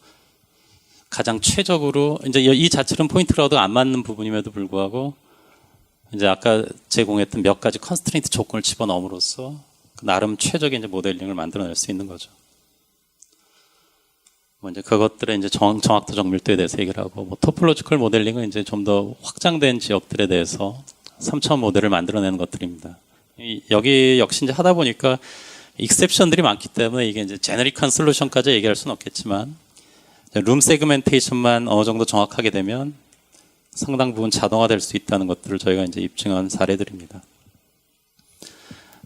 가장 최적으로 이제 이 자체는 포인트 클라우드가 안 맞는 부분임에도 불구하고 이제 아까 제공했던 몇 가지 컨스트레인트 조건을 집어넣음으로써 나름 최적의 이제 모델링을 만들어낼 수 있는 거죠. 뭐 이제 그것들의 이제 정확도 정밀도에 대해서 얘기를 하고 뭐 토폴로지컬 모델링은 이제 좀 더 확장된 지역들에 대해서 3차원 모델을 만들어내는 것들입니다. 여기 역시 이제 하다 보니까 익셉션들이 많기 때문에 이게 이제 제너릭한 솔루션까지 얘기할 수는 없겠지만 룸 세그멘테이션만 어느 정도 정확하게 되면 상당 부분 자동화될 수 있다는 것들을 저희가 이제 입증한 사례들입니다.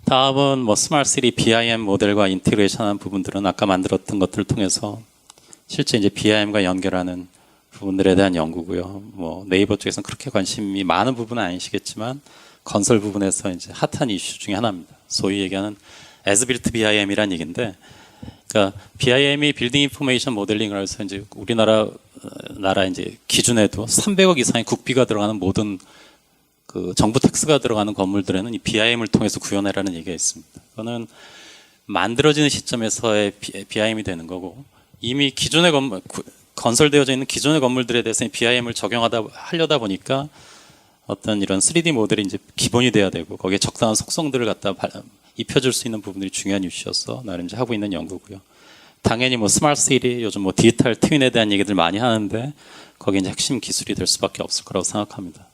다음은 뭐 스마트시티 BIM 모델과 인테그레이션한 부분들은 아까 만들었던 것들을 통해서 실제 이제 BIM과 연결하는 부분들에 대한 연구고요. 뭐 네이버 쪽에서는 그렇게 관심이 많은 부분은 아니시겠지만 건설 부분에서 이제 핫한 이슈 중에 하나입니다. 소위 얘기하는 as-built BIM이란 얘기인데, 그러니까 BIM이 빌딩 인포메이션 모델링을 해서 이제 우리나라 이제 기준에도 300억 이상의 국비가 들어가는 모든 그 정부 텍스가 들어가는 건물들에는 이 BIM을 통해서 구현해라는 얘기가 있습니다. 그거는 만들어지는 시점에서의 BIM이 되는 거고 이미 기존의 건설되어져 있는 기존의 건물들에 대해서 BIM을 하려다 보니까 어떤 이런 3D 모델이 이제 기본이 돼야 되고 거기에 적당한 속성들을 갖다 입혀줄 수 있는 부분들이 중요한 이슈여서 나름 이제 하고 있는 연구고요. 당연히 뭐 스마트 시티 요즘 뭐 디지털 트윈에 대한 얘기들 많이 하는데 거기 이제 핵심 기술이 될 수밖에 없을 거라고 생각합니다.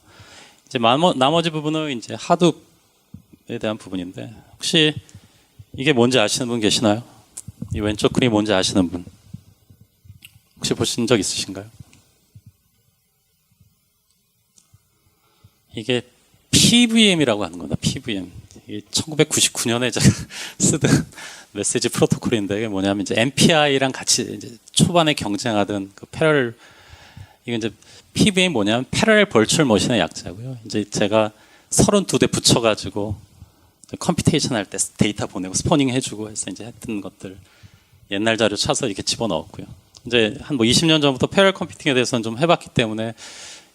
이제 나머지 부분은 이제 하둡에 대한 부분인데 혹시 이게 뭔지 아시는 분 계시나요? 이 왼쪽 그림이 뭔지 아시는 분? 혹시 보신 적 있으신가요? 이게 PVM이라고 하는 겁니다. PVM. 1999년에 제가 쓰던 메시지 프로토콜인데 이게 뭐냐면 이제 MPI랑 같이 이제 초반에 경쟁하던 그 패럴 이게 이제 PBA 뭐냐면 패럴 벌추얼 머신의 약자고요. 이제 제가 32대 붙여가지고 컴퓨테이션 할 때 데이터 보내고 스포닝 해주고 해서 이제 했던 것들 옛날 자료 찾아서 이렇게 집어넣었고요. 이제 한 뭐 20년 전부터 패럴 컴퓨팅에 대해서는 좀 해봤기 때문에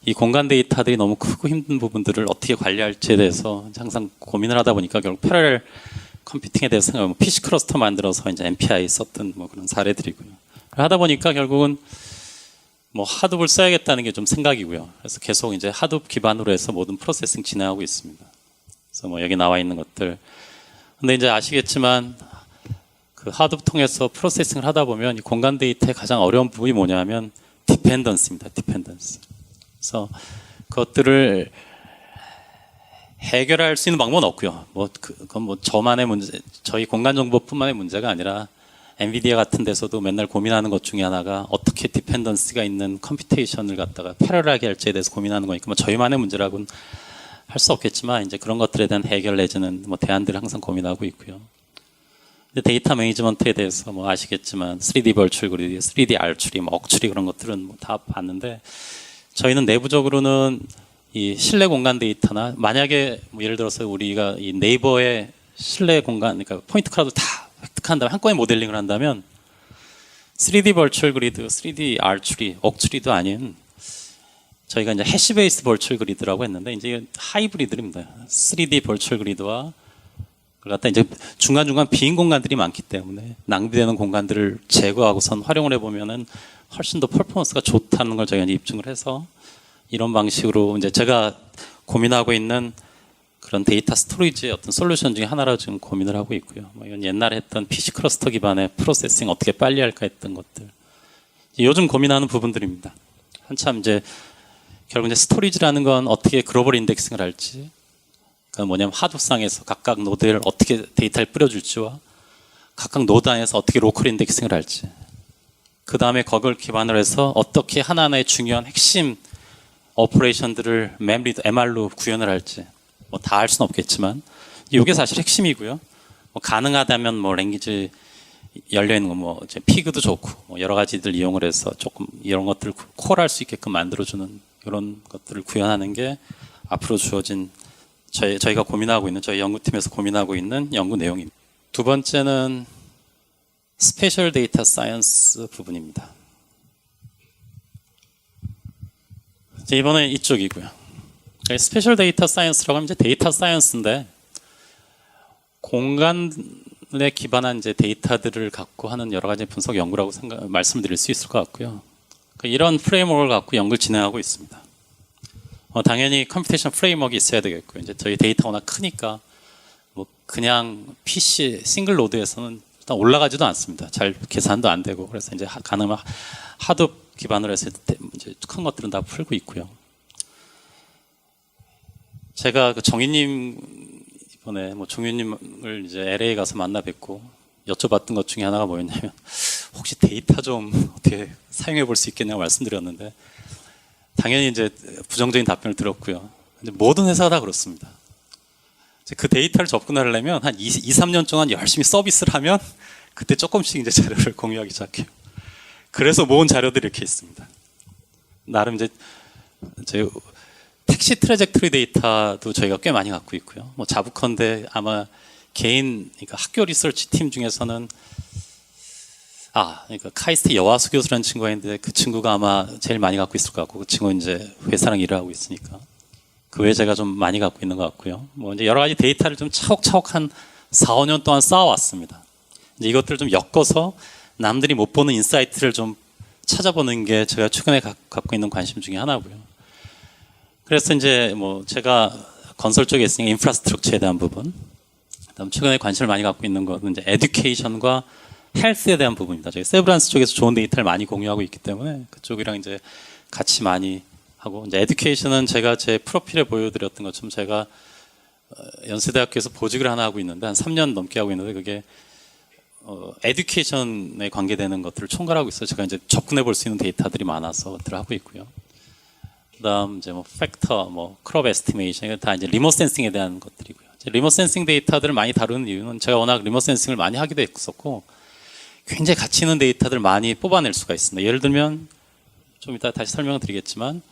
이 공간 데이터들이 너무 크고 힘든 부분들을 어떻게 관리할지에 대해서 항상 고민을 하다 보니까 결국 패럴 컴퓨팅에 대해서 생각하면 PC 클러스터 만들어서 이제 MPI 썼던 뭐 그런 사례들이고요. 하다 보니까 결국은 뭐 하둡을 써야겠다는 게 좀 생각이고요. 그래서 계속 이제 하둡 기반으로 해서 모든 프로세싱 진행하고 있습니다. 그래서 뭐 여기 나와 있는 것들. 근데 이제 아시겠지만 그 하둡 통해서 프로세싱을 하다 보면 이 공간 데이터의 가장 어려운 부분이 뭐냐면 디펜던스입니다. 디펜던스. 그래서 그것들을 해결할 수 있는 방법은 없고요. 뭐 그건 뭐 저만의 문제, 저희 공간 정보뿐만의 문제가 아니라 엔비디아 같은 데서도 맨날 고민하는 것 중에 하나가 어떻게 디펜던스가 있는 컴퓨테이션을 갖다가 패러럴하게 할지에 대해서 고민하는 거니까 뭐 저희만의 문제라고는 할 수 없겠지만 이제 그런 것들에 대한 해결 내지는 뭐 대안들을 항상 고민하고 있고요. 데이터 매니지먼트에 대해서 뭐 아시겠지만 3D 벌추얼 그리드, 3D R 추리, 뭐 억추리 그런 것들은 뭐 다 봤는데 저희는 내부적으로는 이 실내 공간 데이터나 만약에 뭐 예를 들어서 우리가 이 네이버의 실내 공간 그러니까 포인트 클라우드 다 획득한 다음에 한꺼번에 모델링을 한다면 3D 벌추얼 그리드, 3D R 추리, 억추리도 아닌 저희가 이제 해시 베이스 벌추얼 그리드라고 했는데 이제 하이브리드입니다. 3D 벌추얼 그리드와 그걸 갖다 이제 중간중간 빈 공간들이 많기 때문에 낭비되는 공간들을 제거하고선 활용을 해보면은 훨씬 더 퍼포먼스가 좋다는 걸 저희가 이제 입증을 해서 이런 방식으로 이제 제가 고민하고 있는 그런 데이터 스토리지의 어떤 솔루션 중에 하나로 지금 고민을 하고 있고요. 뭐 이건 옛날에 했던 PC 클러스터 기반의 프로세싱 어떻게 빨리 할까 했던 것들. 요즘 고민하는 부분들입니다. 한참 이제 결국 이제 스토리지라는 건 어떻게 글로벌 인덱싱을 할지, 그러니까 뭐냐면 하드상에서 각각 노드를 어떻게 데이터를 뿌려줄지와 각각 노드 안에서 어떻게 로컬 인덱싱을 할지, 그 다음에 그걸 기반으로 해서 어떻게 하나하나의 중요한 핵심 오퍼레이션들을 멤리드 MR로 구현을 할지, 뭐 다 할 수는 없겠지만 이게 사실 핵심이고요. 뭐 가능하다면 뭐 랭귀지 열려 있는 거 뭐 이제 피그도 좋고 뭐 여러 가지들 이용을 해서 조금 이런 것들을 콜할 수 있게끔 만들어주는 이런 것들을 구현하는 게 앞으로 주어진 저희가 고민하고 있는 저희 연구팀에서 고민하고 있는 연구 내용입니다. 두 번째는 스페셜 데이터 사이언스 부분입니다. 이번에 이쪽이고요. 스페셜 데이터 사이언스라고 하면 이제 데이터 사이언스인데 공간에 기반한 이제 데이터들을 갖고 하는 여러 가지 분석 연구라고 말씀드릴 수 있을 것 같고요. 이런 프레임워크를 갖고 연구를 진행하고 있습니다. 당연히 컴퓨테이션 프레임워크가 있어야 되겠고요. 이제 저희 데이터가 워낙 크니까 뭐 그냥 PC 싱글 노드에서는 일단 올라가지도 않습니다. 잘 계산도 안 되고 그래서 이제 가능한 하둡 기반으로 해서 이제 큰 것들은 다 풀고 있고요. 제가 그 정희님 이번에 뭐 정희님을 이제 LA 가서 만나 뵙고 여쭤봤던 것 중에 하나가 뭐였냐면 혹시 데이터 좀 어떻게 사용해 볼 수 있겠냐고 말씀드렸는데 당연히 이제 부정적인 답변을 들었고요. 근데 모든 회사가 다 그렇습니다. 그 데이터를 접근하려면 한 2-3년 동안 열심히 서비스를 하면 그때 조금씩 이제 자료를 공유하기 시작해요. 그래서 모은 자료들이 이렇게 있습니다. 나름 이제 택시 트래젝토리 데이터도 저희가 꽤 많이 갖고 있고요. 뭐 자부컨대 아마 그러니까 학교 리서치 팀 중에서는 그러니까 카이스트 여화수 교수라는 친구가 있는데 그 친구가 아마 제일 많이 갖고 있을 것 같고 그 친구는 이제 회사랑 일을 하고 있으니까 그 외에 제가 좀 많이 갖고 있는 것 같고요. 뭐 이제 여러 가지 데이터를 좀 차곡차곡 한 4-5년 동안 쌓아왔습니다. 이제 이것들을 좀 엮어서 남들이 못 보는 인사이트를 좀 찾아보는 게 제가 최근에 갖고 있는 관심 중에 하나고요. 그래서 이제 뭐 제가 건설 쪽에 있으니까 인프라스트럭처에 대한 부분, 그다음 최근에 관심을 많이 갖고 있는 것은 이제 에듀케이션과 헬스에 대한 부분입니다. 저희 세브란스 쪽에서 좋은 데이터를 많이 공유하고 있기 때문에 그쪽이랑 이제 같이 많이 하고 이제 에듀케이션은 제가 제 프로필에 보여드렸던 것처럼 제가 연세대학교에서 보직을 하나 하고 있는데 한 3년 넘게 하고 있는데 그게 에듀케이션에 관계되는 것들을 총괄하고 있어요. 제가 이제 접근해 볼 수 있는 데이터들이 많아서 그것들을 하고 있고요. 그다음 이제 뭐 팩터, 뭐 크롭 에스티메이션 이건 다 이제 리모트 센싱에 대한 것들이고요. 리모트 센싱 데이터들을 많이 다루는 이유는 제가 워낙 리모트 센싱을 많이 하기도 했었고 굉장히 가치 있는 데이터들을 많이 뽑아낼 수가 있습니다. 예를 들면 좀 이따 다시 설명을 드리겠지만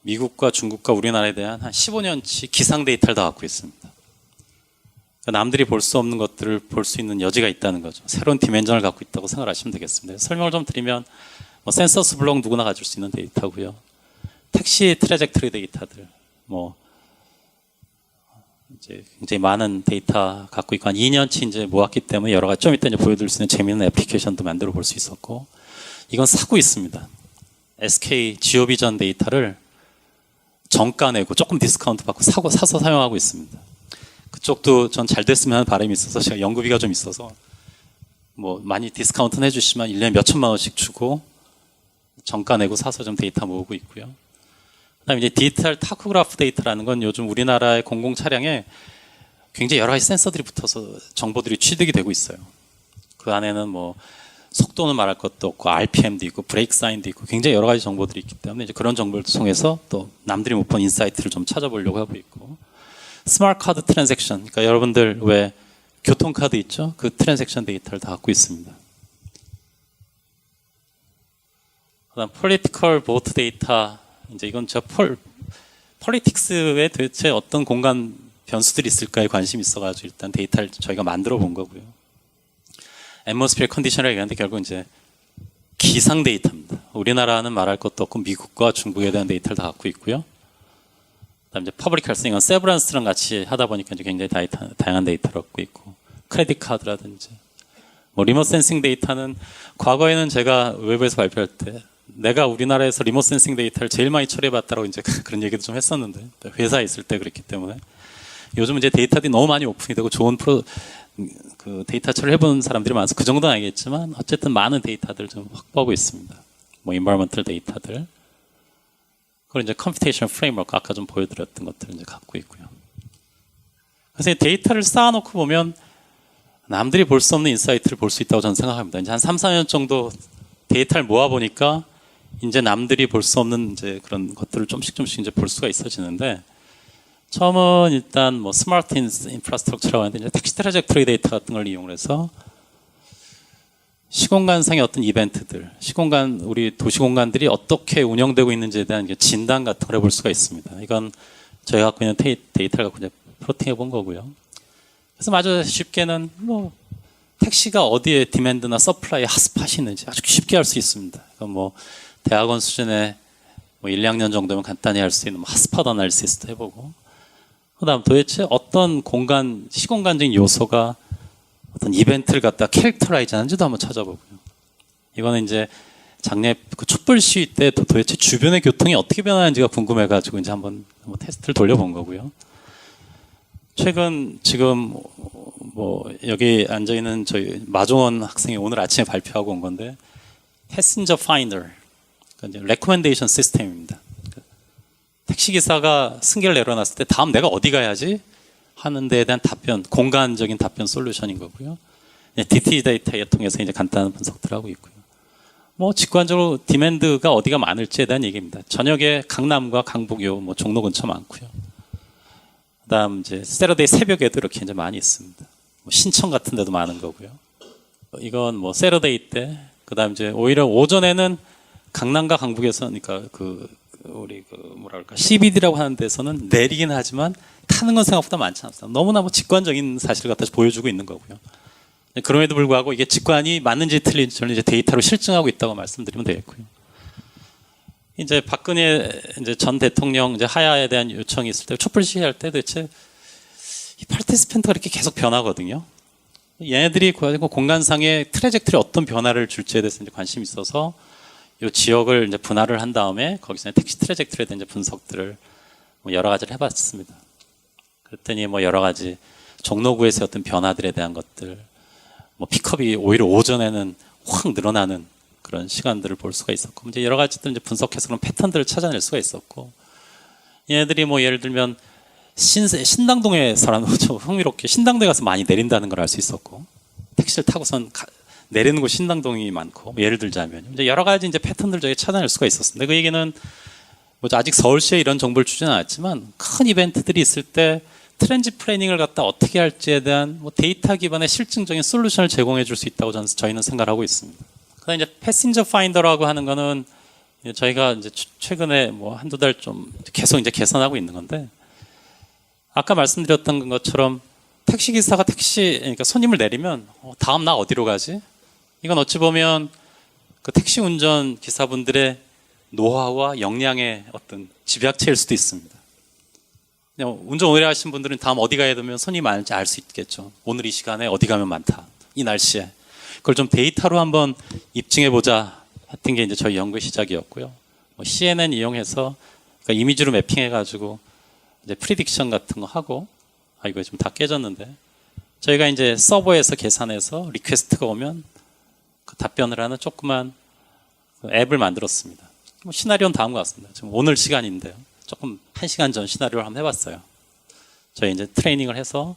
미국과 중국과 우리나라에 대한 한 15년치 기상 데이터를 다 갖고 있습니다. 그러니까 남들이 볼 수 없는 것들을 볼 수 있는 여지가 있다는 거죠. 새로운 디멘전을 갖고 있다고 생각하시면 되겠습니다. 설명을 좀 드리면 뭐 센서스 블록 누구나 가질 수 있는 데이터고요. 택시 트래젝토리 데이터들 뭐 이제 굉장히 많은 데이터 갖고 있고 한 2년치 이제 모았기 때문에 여러 가지 좀 이따 이제 보여드릴 수 있는 재미있는 애플리케이션도 만들어 볼 수 있었고 이건 사고 있습니다. SK 지오비전 데이터를 정가 내고 조금 디스카운트 받고 사서 사용하고 있습니다. 그쪽도 전 잘 됐으면 하는 바람이 있어서 제가 연구비가 좀 있어서 뭐 많이 디스카운트는 해주시면 1년에 몇 천만 원씩 주고 정가 내고 사서 좀 데이터 모으고 있고요. 그다음에 이제 디지털 타코그래프 데이터라는 건 요즘 우리나라의 공공 차량에 굉장히 여러 가지 센서들이 붙어서 정보들이 취득이 되고 있어요. 그 안에는 뭐 속도는 말할 것도 없고 RPM도 있고 브레이크 사인도 있고 굉장히 여러 가지 정보들이 있기 때문에 이제 그런 정보를 통해서 또 남들이 못 본 인사이트를 좀 찾아보려고 하고 있고 스마트 카드 트랜잭션 그러니까 여러분들 왜 교통카드 있죠? 그 트랜잭션 데이터를 다 갖고 있습니다. 그다음 political vote 데이터 이제 이건 제가 폴리틱스에 도대체 어떤 공간 변수들이 있을까에 관심이 있어가지고 일단 데이터를 저희가 만들어 본 거고요. atmosphere condition이라고 하는데 결국 이제 기상 데이터입니다. 우리나라는 말할 것도 없고 미국과 중국에 대한 데이터를 다 갖고 있고요. 그다음 이제 퍼블릭 헬스 이건 세브란스랑 같이 하다 보니까 이제 굉장히 다양한 데이터를 얻고 있고 크레딧 카드라든지 뭐 리모트 센싱 데이터는 과거에는 제가 외부에서 발표할 때 내가 우리나라에서 리모트 센싱 데이터를 제일 많이 처리해봤다라고 이제 그런 얘기도 좀 했었는데 회사에 있을 때 그랬기 때문에 요즘 이제 데이터들이 너무 많이 오픈이 되고 좋은 그 데이터 처리를 해본 사람들이 많아서 그 정도는 아니겠지만 어쨌든 많은 데이터들 좀 확보하고 있습니다. 뭐 environmental 데이터들 그리고 이제 computational framework 아까 좀 보여드렸던 것들을 이제 갖고 있고요. 그래서 데이터를 쌓아놓고 보면 남들이 볼 수 없는 인사이트를 볼 수 있다고 저는 생각합니다. 이제 한 3, 4년 정도 데이터를 모아보니까 이제 남들이 볼 수 없는 이제 그런 것들을 조금씩 이제 볼 수가 있어지는데 처음은 일단 뭐 스마트 인프라스트럭처라고 하는데 이제 택시 트래젝토리 데이터 같은 걸 이용해서 시공간상의 어떤 이벤트들, 우리 도시 공간들이 어떻게 운영되고 있는지에 대한 진단 같은 걸 해볼 수가 있습니다. 이건 저희가 갖고 있는 데이터를 갖고 이제 플로팅해 본 거고요. 그래서 아주 쉽게는 뭐 택시가 어디에 디맨드나 서플라이에 핫스팟이 있는지 아주 쉽게 알 수 있습니다. 이건 뭐 대학원 수준의 뭐 1, 2학년 정도면 간단히 할 수 있는 뭐 핫스팟 어널리시스도 해보고 그다음 도대체 어떤 시공간적인 요소가 어떤 이벤트를 갖다 캐릭터라이즈 하는지도 한번 찾아보고요. 이거는 이제 작년 그 촛불 시위 때 도대체 주변의 교통이 어떻게 변하는지가 궁금해가지고 이제 한번 테스트를 돌려본 거고요. 최근 지금 뭐 여기 앉아 있는 저희 마종원 학생이 오늘 아침에 발표하고 온 건데 패신저 파인더, 그러니까 이제 레코멘데이션 시스템입니다. 택시 기사가 승객을 내려놨을 때 다음 내가 어디 가야지 하는 데에 대한 답변, 공간적인 답변 솔루션인 거고요. DT 데이터에 통해서 이제 간단한 분석들을 하고 있고요. 뭐 직관적으로 디맨드가 어디가 많을지에 대한 얘기입니다. 저녁에 강남과 강북요, 뭐 종로 근처 많고요. 그다음 이제 세러데이 새벽에도 이렇게 이제 많이 있습니다. 뭐 신청 같은 데도 많은 거고요. 이건 뭐 세러데이 때, 그다음 이제 오히려 오전에는 강남과 강북에서 그러니까 우리 뭐랄까 CBD라고 하는 데서는 내리긴 하지만 타는 건 생각보다 많지 않습니다. 너무나 뭐 직관적인 사실을 갖다 보여주고 있는 거고요. 그럼에도 불구하고 이게 직관이 맞는지 틀린지 저는 이제 데이터로 실증하고 있다고 말씀드리면 되겠고요. 이제 박근혜 이제 전 대통령 이제 하야에 대한 요청이 있을 때 촛불 시위할 때 도대체 이 파티스펜트가 이렇게 계속 변하거든요. 얘네들이 공간상의 트래젝토리 어떤 변화를 줄지에 대해서 이제 관심이 있어서 이 지역을 이제 분할을 한 다음에 거기서 택시 트래젝토리에 대한 이제 분석들을 뭐 여러 가지를 해봤습니다. 그랬더니 뭐 여러 가지 종로구에서 어떤 변화들에 대한 것들, 뭐 픽업이 오히려 오전에는 확 늘어나는 그런 시간들을 볼 수가 있었고, 이제 여러 가지들 이제 분석해서 그런 패턴들을 찾아낼 수가 있었고, 얘네들이 뭐 예를 들면 신당동에서라는 좀 흥미롭게 신당동에 가서 많이 내린다는 걸 알 수 있었고, 택시를 타고선 내리는 곳 신당동이 많고, 예를 들자면 이제 여러 가지 이제 패턴들 저희 찾아낼 수가 있었습니다. 그 얘기는 뭐 아직 서울시에 이런 정보를 주지는 않았지만 큰 이벤트들이 있을 때 트렌지 플래닝을 갖다 어떻게 할지에 대한 뭐 데이터 기반의 실증적인 솔루션을 제공해 줄 수 있다고 저희는 생각을 하고 있습니다. 그다음 이제 패신저 파인더라고 하는 거는 저희가 이제 최근에 뭐 한두 달 좀 계속 이제 개선하고 있는 건데, 아까 말씀드렸던 것처럼 택시 기사가 그러니까 손님을 내리면 다음 나 어디로 가지? 이건 어찌 보면 그 택시 운전 기사분들의 노하우와 역량의 어떤 집약체일 수도 있습니다. 그냥 운전 오래 하신 분들은 다음 어디 가야 되면 손님이 많은지 알 수 있겠죠. 오늘 이 시간에 어디 가면 많다. 이 날씨에. 그걸 좀 데이터로 한번 입증해보자 했던 게 이제 저희 연구의 시작이었고요. 뭐 CNN 이용해서 그러니까 이미지로 매핑해가지고 이제 프리딕션 같은 거 하고, 이거 좀 다 깨졌는데, 저희가 이제 서버에서 계산해서 리퀘스트가 오면 그 답변을 하는 조그만 앱을 만들었습니다. 뭐 시나리오는 다음과 같습니다. 지금 오늘 시간인데요. 조금 1시간 전 시나리오를 한번 해봤어요. 저희 이제 트레이닝을 해서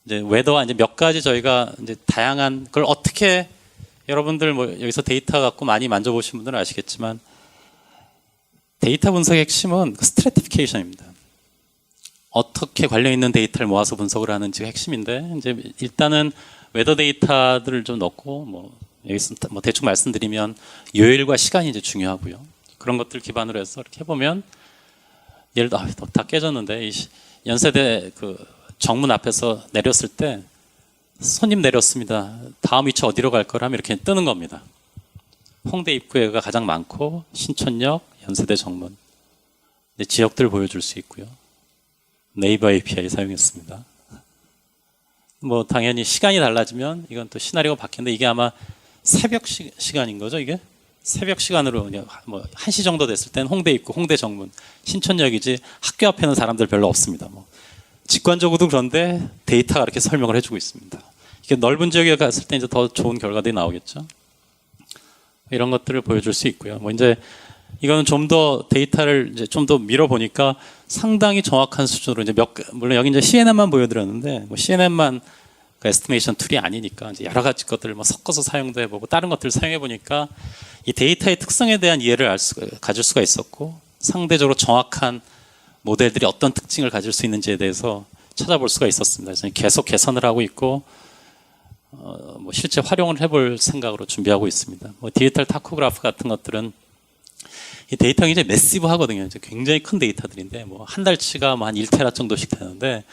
이제 웨더와 이제 몇 가지 저희가 이제 다양한 걸 어떻게, 여러분들 뭐 여기서 데이터 갖고 많이 만져보신 분들은 아시겠지만 데이터 분석의 핵심은 스트래티피케이션입니다. 어떻게 관련 있는 데이터를 모아서 분석을 하는지가 핵심인데, 이제 일단은 웨더 데이터들을 좀 넣고, 뭐 여기서 뭐 대충 말씀드리면 요일과 시간이 이제 중요하고요. 그런 것들 기반으로 해서 이렇게 해보면, 예를 들어 다 깨졌는데, 연세대 그 정문 앞에서 내렸을 때 손님 내렸습니다. 다음 위치 어디로 갈 거라면 이렇게 뜨는 겁니다. 홍대 입구가 가장 많고 신촌역, 연세대 정문, 지역들을 보여줄 수 있고요. 네이버 API 사용했습니다. 뭐 당연히 시간이 달라지면 이건 또 시나리오가 바뀌는데, 이게 아마 새벽 시간인 거죠. 이게 새벽 시간으로 뭐 1시 정도 됐을 때는 홍대 입구, 홍대 정문, 신촌역이지 학교 앞에는 사람들 별로 없습니다. 뭐 직관적으로도 그런데 데이터가 이렇게 설명을 해주고 있습니다. 이게 넓은 지역에 갔을 때 이제 더 좋은 결과들이 나오겠죠. 이런 것들을 보여줄 수 있고요. 뭐 이제 이거는 좀 더 데이터를 이제 좀 더 밀어보니까 상당히 정확한 수준으로 이제 물론 여기 이제 CNN만 보여드렸는데, 뭐 CNN만 그 에스티메이션 툴이 아니니까 이제 여러 가지 것들을 뭐 섞어서 사용도 해보고 다른 것들을 사용해보니까 이 데이터의 특성에 대한 이해를 가질 수가 있었고, 상대적으로 정확한 모델들이 어떤 특징을 가질 수 있는지에 대해서 찾아볼 수가 있었습니다. 그래서 계속 개선을 하고 있고, 뭐 실제 활용을 해볼 생각으로 준비하고 있습니다. 뭐 디지털 타코그래프 같은 것들은 이 데이터가 이제 매시브 하거든요. 이제 굉장히 큰 데이터들인데, 뭐 한 달치가 뭐 한 1테라 정도씩 되는데,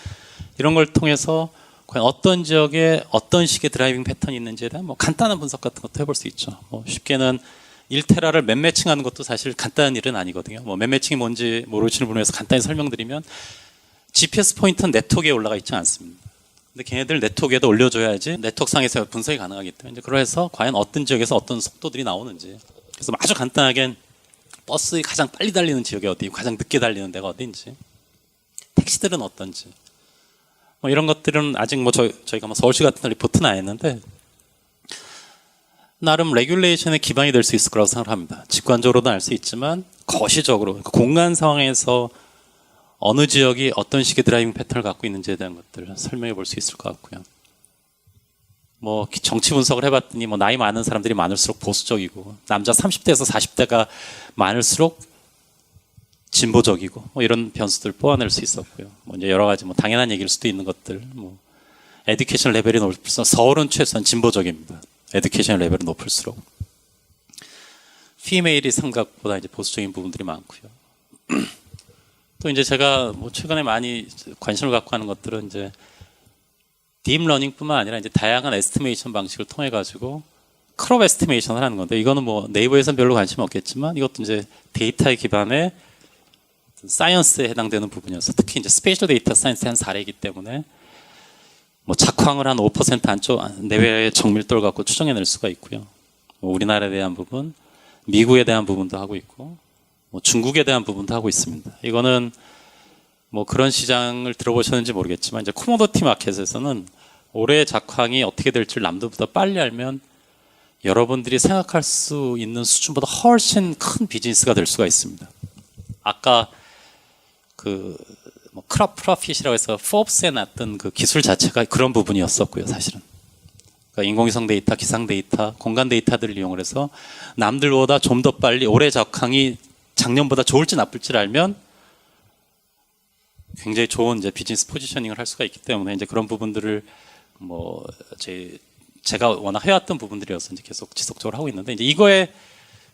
이런 걸 통해서 과연 어떤 지역에 어떤 식의 드라이빙 패턴이 있는지에 대한 뭐 간단한 분석 같은 것도 해볼 수 있죠. 뭐 쉽게는 1테라를 맵매칭하는 것도 사실 간단한 일은 아니거든요. 뭐 맵매칭이 뭔지 모르시는 분을 위해서 간단히 설명드리면, GPS 포인트는 네트워크에 올라가 있지 않습니다. 근데 걔네들 네트워크에도 올려줘야지 네트워크상에서 분석이 가능하기 때문에, 그래서 과연 어떤 지역에서 어떤 속도들이 나오는지, 그래서 아주 간단하게 버스 가장 빨리 달리는 지역이 어디, 가장 늦게 달리는 데가 어딘지, 택시들은 어떤지, 뭐 이런 것들은 아직 뭐 저희가 뭐 서울시 같은 데 리포트는 안 했는데, 나름 레귤레이션의 기반이 될 수 있을 거라고 생각합니다. 직관적으로도 알 수 있지만 거시적으로, 그러니까 공간 상황에서 어느 지역이 어떤 식의 드라이빙 패턴을 갖고 있는지에 대한 것들을 설명해 볼 수 있을 것 같고요. 뭐 정치 분석을 해봤더니 뭐 나이 많은 사람들이 많을수록 보수적이고, 남자 30대에서 40대가 많을수록 진보적이고, 뭐 이런 변수들을 뽑아낼 수 있었고요. 뭐 이제 여러 가지 뭐 당연한 얘기일 수도 있는 것들, 뭐 에듀케이션 레벨이 높을수록, 서울은 최소한 진보적입니다. 에듀케이션 레벨이 높을수록 피메일이 생각보다 이제 보수적인 부분들이 많고요. 또 이제 제가 뭐 최근에 많이 관심을 갖고 하는 것들은 이제 딥러닝뿐만 아니라 이제 다양한 에스티메이션 방식을 통해 가지고 크롭 에스티메이션을 하는 건데, 이거는 뭐 네이버에서는 별로 관심 없겠지만 이것도 이제 데이터의 기반의 사이언스에 해당되는 부분이어서, 특히 이제 스페이셜 데이터 사이언스의 한 사례이기 때문에 뭐 작황을 한 5% 안쪽 내외의 정밀도를 갖고 추정해낼 수가 있고요. 뭐 우리나라에 대한 부분, 미국에 대한 부분도 하고 있고, 뭐 중국에 대한 부분도 하고 있습니다. 이거는 뭐 그런 시장을 들어보셨는지 모르겠지만, 이제 코모도티 마켓에서는 올해 작황이 어떻게 될지 남들보다 빨리 알면 여러분들이 생각할 수 있는 수준보다 훨씬 큰 비즈니스가 될 수가 있습니다. 아까 그 뭐 크롭 프로핏이라고 해서 포브스에 났던 그 기술 자체가 그런 부분이었었고요, 사실은. 그러니까 인공위성 데이터, 기상 데이터, 공간 데이터들을 이용을 해서 남들보다 좀 더 빨리 올해 작황이 작년보다 좋을지 나쁠지를 알면 굉장히 좋은 이제 비즈니스 포지셔닝을 할 수가 있기 때문에 이제 그런 부분들을 뭐 제가 워낙 해왔던 부분들이어서 이제 계속 지속적으로 하고 있는데, 이제 이거에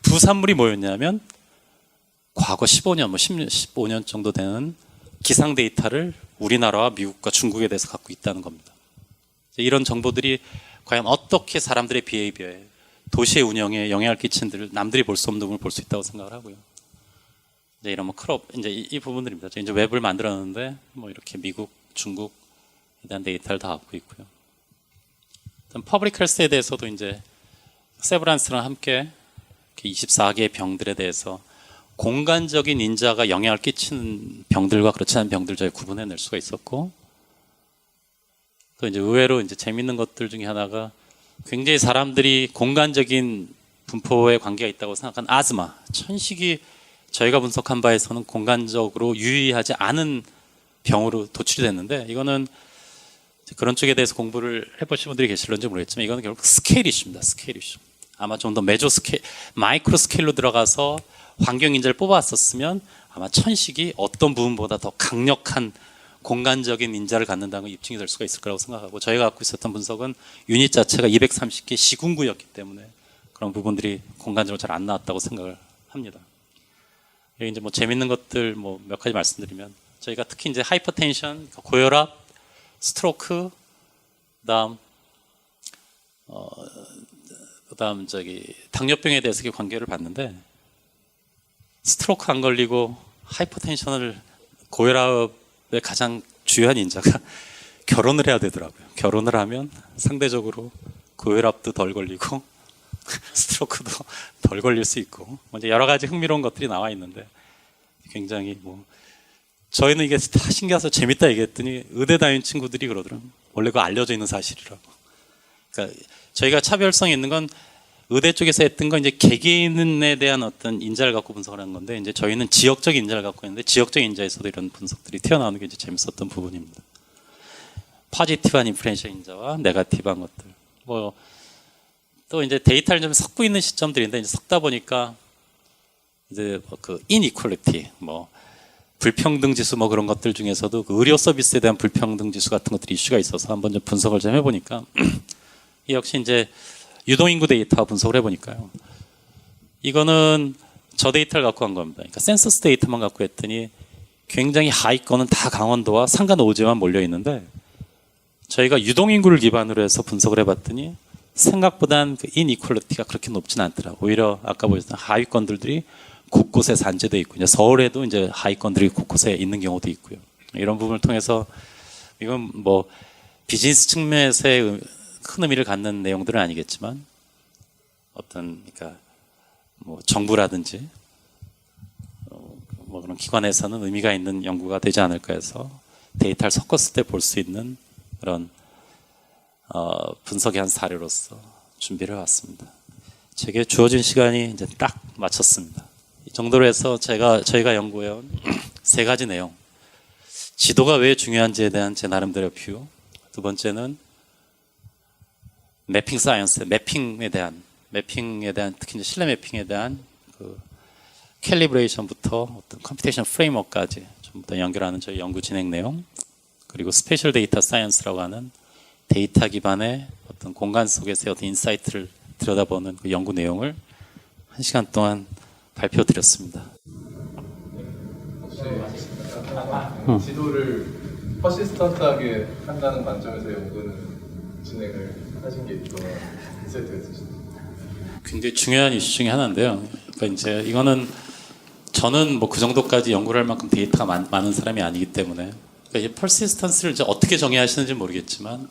부산물이 뭐였냐면 과거 15년, 뭐 15년 정도 되는 기상 데이터를 우리나라와 미국과 중국에 대해서 갖고 있다는 겁니다. 이런 정보들이 과연 어떻게 사람들의 비헤이비어에, 도시의 운영에 영향을 끼친지를 남들이 볼 수 없는 부분을 볼 수 있다고 생각을 하고요. 이제 이런 뭐 크롭, 이제 이 부분들입니다. 이제 웹을 만들었는데 뭐 이렇게 미국, 중국에 대한 데이터를 다 갖고 있고요. 퍼블릭 헬스에 대해서도 이제 세브란스랑 함께 24개의 병들에 대해서 공간적인 인자가 영향을 끼치는 병들과 그렇지 않은 병들 저희 구분해낼 수가 있었고, 또 이제 의외로 이제 재밌는 것들 중에 하나가 굉장히 사람들이 공간적인 분포에 관계가 있다고 생각한 아즈마, 천식이 저희가 분석한 바에서는 공간적으로 유의하지 않은 병으로 도출이 됐는데, 이거는 그런 쪽에 대해서 공부를 해보신 분들이 계실런지 모르겠지만 이거는 결국 스케일 이슈입니다. 스케일 이슈. 아마 좀 더 메조 스케일, 마이크로 스케일로 들어가서 환경 인자를 뽑아왔었으면 아마 천식이 어떤 부분보다 더 강력한 공간적인 인자를 갖는다는 건 입증이 될 수가 있을 거라고 생각하고, 저희가 갖고 있었던 분석은 유닛 자체가 230개 시군구였기 때문에 그런 부분들이 공간적으로 잘 안 나왔다고 생각을 합니다. 여기 이제 뭐 재밌는 것들 뭐 몇 가지 말씀드리면, 저희가 특히 이제 하이퍼텐션, 고혈압, 스트로크, 그다음 당뇨병에 대해서 관계를 봤는데, 스트로크 안 걸리고 하이퍼텐션을, 고혈압의 가장 주요한 인자가 결혼을 해야 되더라고요. 결혼을 하면 상대적으로 고혈압도 덜 걸리고 스트로크도 덜 걸릴 수 있고, 이제 여러 가지 흥미로운 것들이 나와 있는데, 굉장히 뭐 저희는 이게 다 신기해서 재밌다 얘기했더니 의대 다닌 친구들이 그러더라고요. 원래 그거 알려져 있는 사실이라고. 그러니까 저희가 차별성이 있는 건 의대 쪽에서 했던 건 이제 개개인에 대한 어떤 인자를 갖고 분석을 하는 건데, 이제 저희는 지역적 인자를 갖고 있는데 지역적 인자에서도 이런 분석들이 튀어나오는 게 이제 재밌었던 부분입니다. 포지티브한 인플루엔셜 인자와 네거티브한 것들. 뭐 또 이제 데이터를 좀 섞고 있는 시점들인데, 이제 섞다 보니까 이제 그 이니퀄리티, 뭐 불평등 지수 뭐 그런 것들 중에서도 그 의료 서비스에 대한 불평등 지수 같은 것들이 이슈가 있어서 한번 좀 분석을 좀 해보니까 이 역시 이제 유동인구 데이터 분석을 해보니까요. 이거는 저 데이터를 갖고 한 겁니다. 그러니까 센서스 데이터만 갖고 했더니 굉장히 하위권은 다 강원도와 산간 오지만 몰려 있는데, 저희가 유동인구를 기반으로 해서 분석을 해봤더니 생각보단 그 인이퀄리티가 그렇게 높진 않더라고요. 오히려 아까 보셨던 하위권들이 곳곳에 산재도 있고, 이제 서울에도 이제 하위권들이 곳곳에 있는 경우도 있고요. 이런 부분을 통해서 이건 뭐 비즈니스 측면에서의 큰 의미를 갖는 내용들은 아니겠지만, 어떤 그러니까 뭐 정부라든지 뭐 그런 기관에서는 의미가 있는 연구가 되지 않을까 해서 데이터를 섞었을 때 볼 수 있는 그런 분석의 한 사례로서 준비를 해왔습니다. 제게 주어진 시간이 이제 딱 맞췄습니다. 이 정도로 해서 저희가 연구해온 세 가지 내용, 지도가 왜 중요한지에 대한 제 나름대로 뷰, 두 번째는 매핑 사이언스, 매핑에 대한 특히 이제 실내 매핑에 대한 그 캘리브레이션부터 어떤 컴퓨테이션 프레임워크까지 전부 다 연결하는 저희 연구 진행 내용, 그리고 스페셜 데이터 사이언스라고 하는 데이터 기반의 어떤 공간 속에서의 어떤 인사이트를 들여다보는 그 연구 내용을 1시간 동안 발표드렸습니다. 혹시 지도를 퍼시스턴트하게 한다는 관점에서 연구는 진행을 하신 게 있을 때 있으신가요? 굉장히 중요한 이슈 중에 하나인데요. 그러니까 이제 이거는 저는 뭐 그 정도까지 연구를 할 만큼 데이터가 많은 사람이 아니기 때문에, 그러니까 이 퍼시스턴스를 이제 어떻게 정의하시는지 모르겠지만,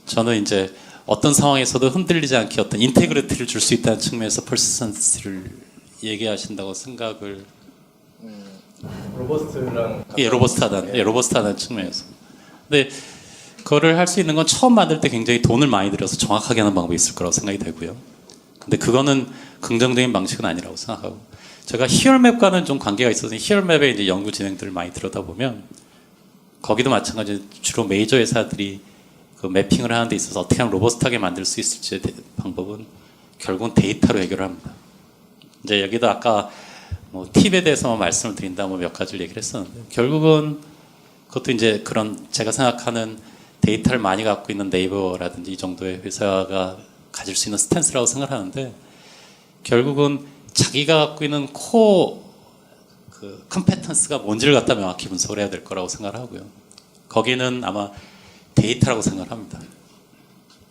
저는 이제 어떤 상황에서도 흔들리지 않게 어떤 인테그리티를 줄 수 있다는 측면에서 퍼시스턴스를 얘기하신다고 생각을. 로버스트랑 로버스트하다는 측면에서. 근데 그거를 할 수 있는 건 처음 만들 때 굉장히 돈을 많이 들여서 정확하게 하는 방법이 있을 거라고 생각이 되고요. 근데 그거는 긍정적인 방식은 아니라고 생각하고, 제가 히얼맵과는 좀 관계가 있어서 히얼맵의 이제 연구 진행들을 많이 들여다보면, 거기도 마찬가지로 주로 메이저 회사들이 그 매핑을 하는 데 있어서 어떻게 하면 로버스트하게 만들 수 있을지의 방법은 결국은 데이터로 해결을 합니다. 이제 여기도 아까 뭐 팁에 대해서 말씀을 드린다 뭐 몇 가지를 얘기를 했었는데, 결국은 그것도 이제 그런 제가 생각하는 데이터를 많이 갖고 있는 네이버라든지 이 정도의 회사가 가질 수 있는 스탠스라고 생각하는데, 결국은 자기가 갖고 있는 코어 그 컴페턴스가 뭔지를 갖다 명확히 분석을 해야 될 거라고 생각을 하고요. 거기는 아마 데이터라고 생각을 합니다.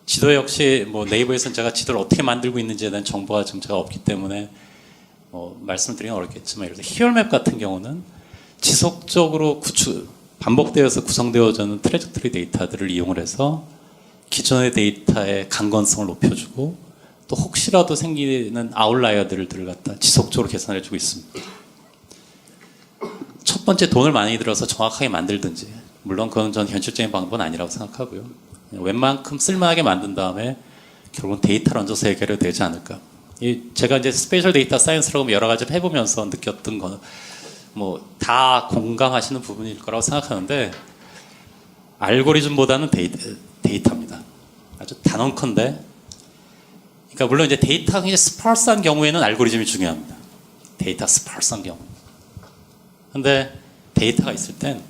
지도 역시 뭐 네이버에서는 제가 지도를 어떻게 만들고 있는지에 대한 정보가 지금 제가 없기 때문에 말씀드리긴 어렵겠지만, 예를 들어 히어맵 같은 경우는 지속적으로 반복되어서 구성되어지는 트래젝토리 데이터들을 이용을 해서 기존의 데이터의 강건성을 높여주고, 또 혹시라도 생기는 아웃라이어들을 갖다 지속적으로 계산해주고 있습니다. 첫 번째 돈을 많이 들어서 정확하게 만들든지, 물론 그건 전 현실적인 방법은 아니라고 생각하고요. 웬만큼 쓸만하게 만든 다음에 결국은 데이터를 얹어서 해결이 되지 않을까. 제가 이제 스페셜 데이터 사이언스라고 여러 가지 해보면서 느꼈던 거는 뭐 다 공감하시는 부분일 거라고 생각하는데, 알고리즘보다는 데이터입니다. 아주 단언컨대. 그러니까 물론 이제 데이터가 굉장히 스파스한 경우에는 알고리즘이 중요합니다. 데이터 스파스한 경우. 근데 데이터가 있을 땐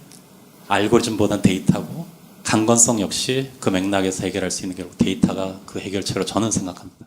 알고리즘보다는 데이터고, 강건성 역시 그 맥락에서 해결할 수 있는 결국 데이터가 그 해결책으로 저는 생각합니다.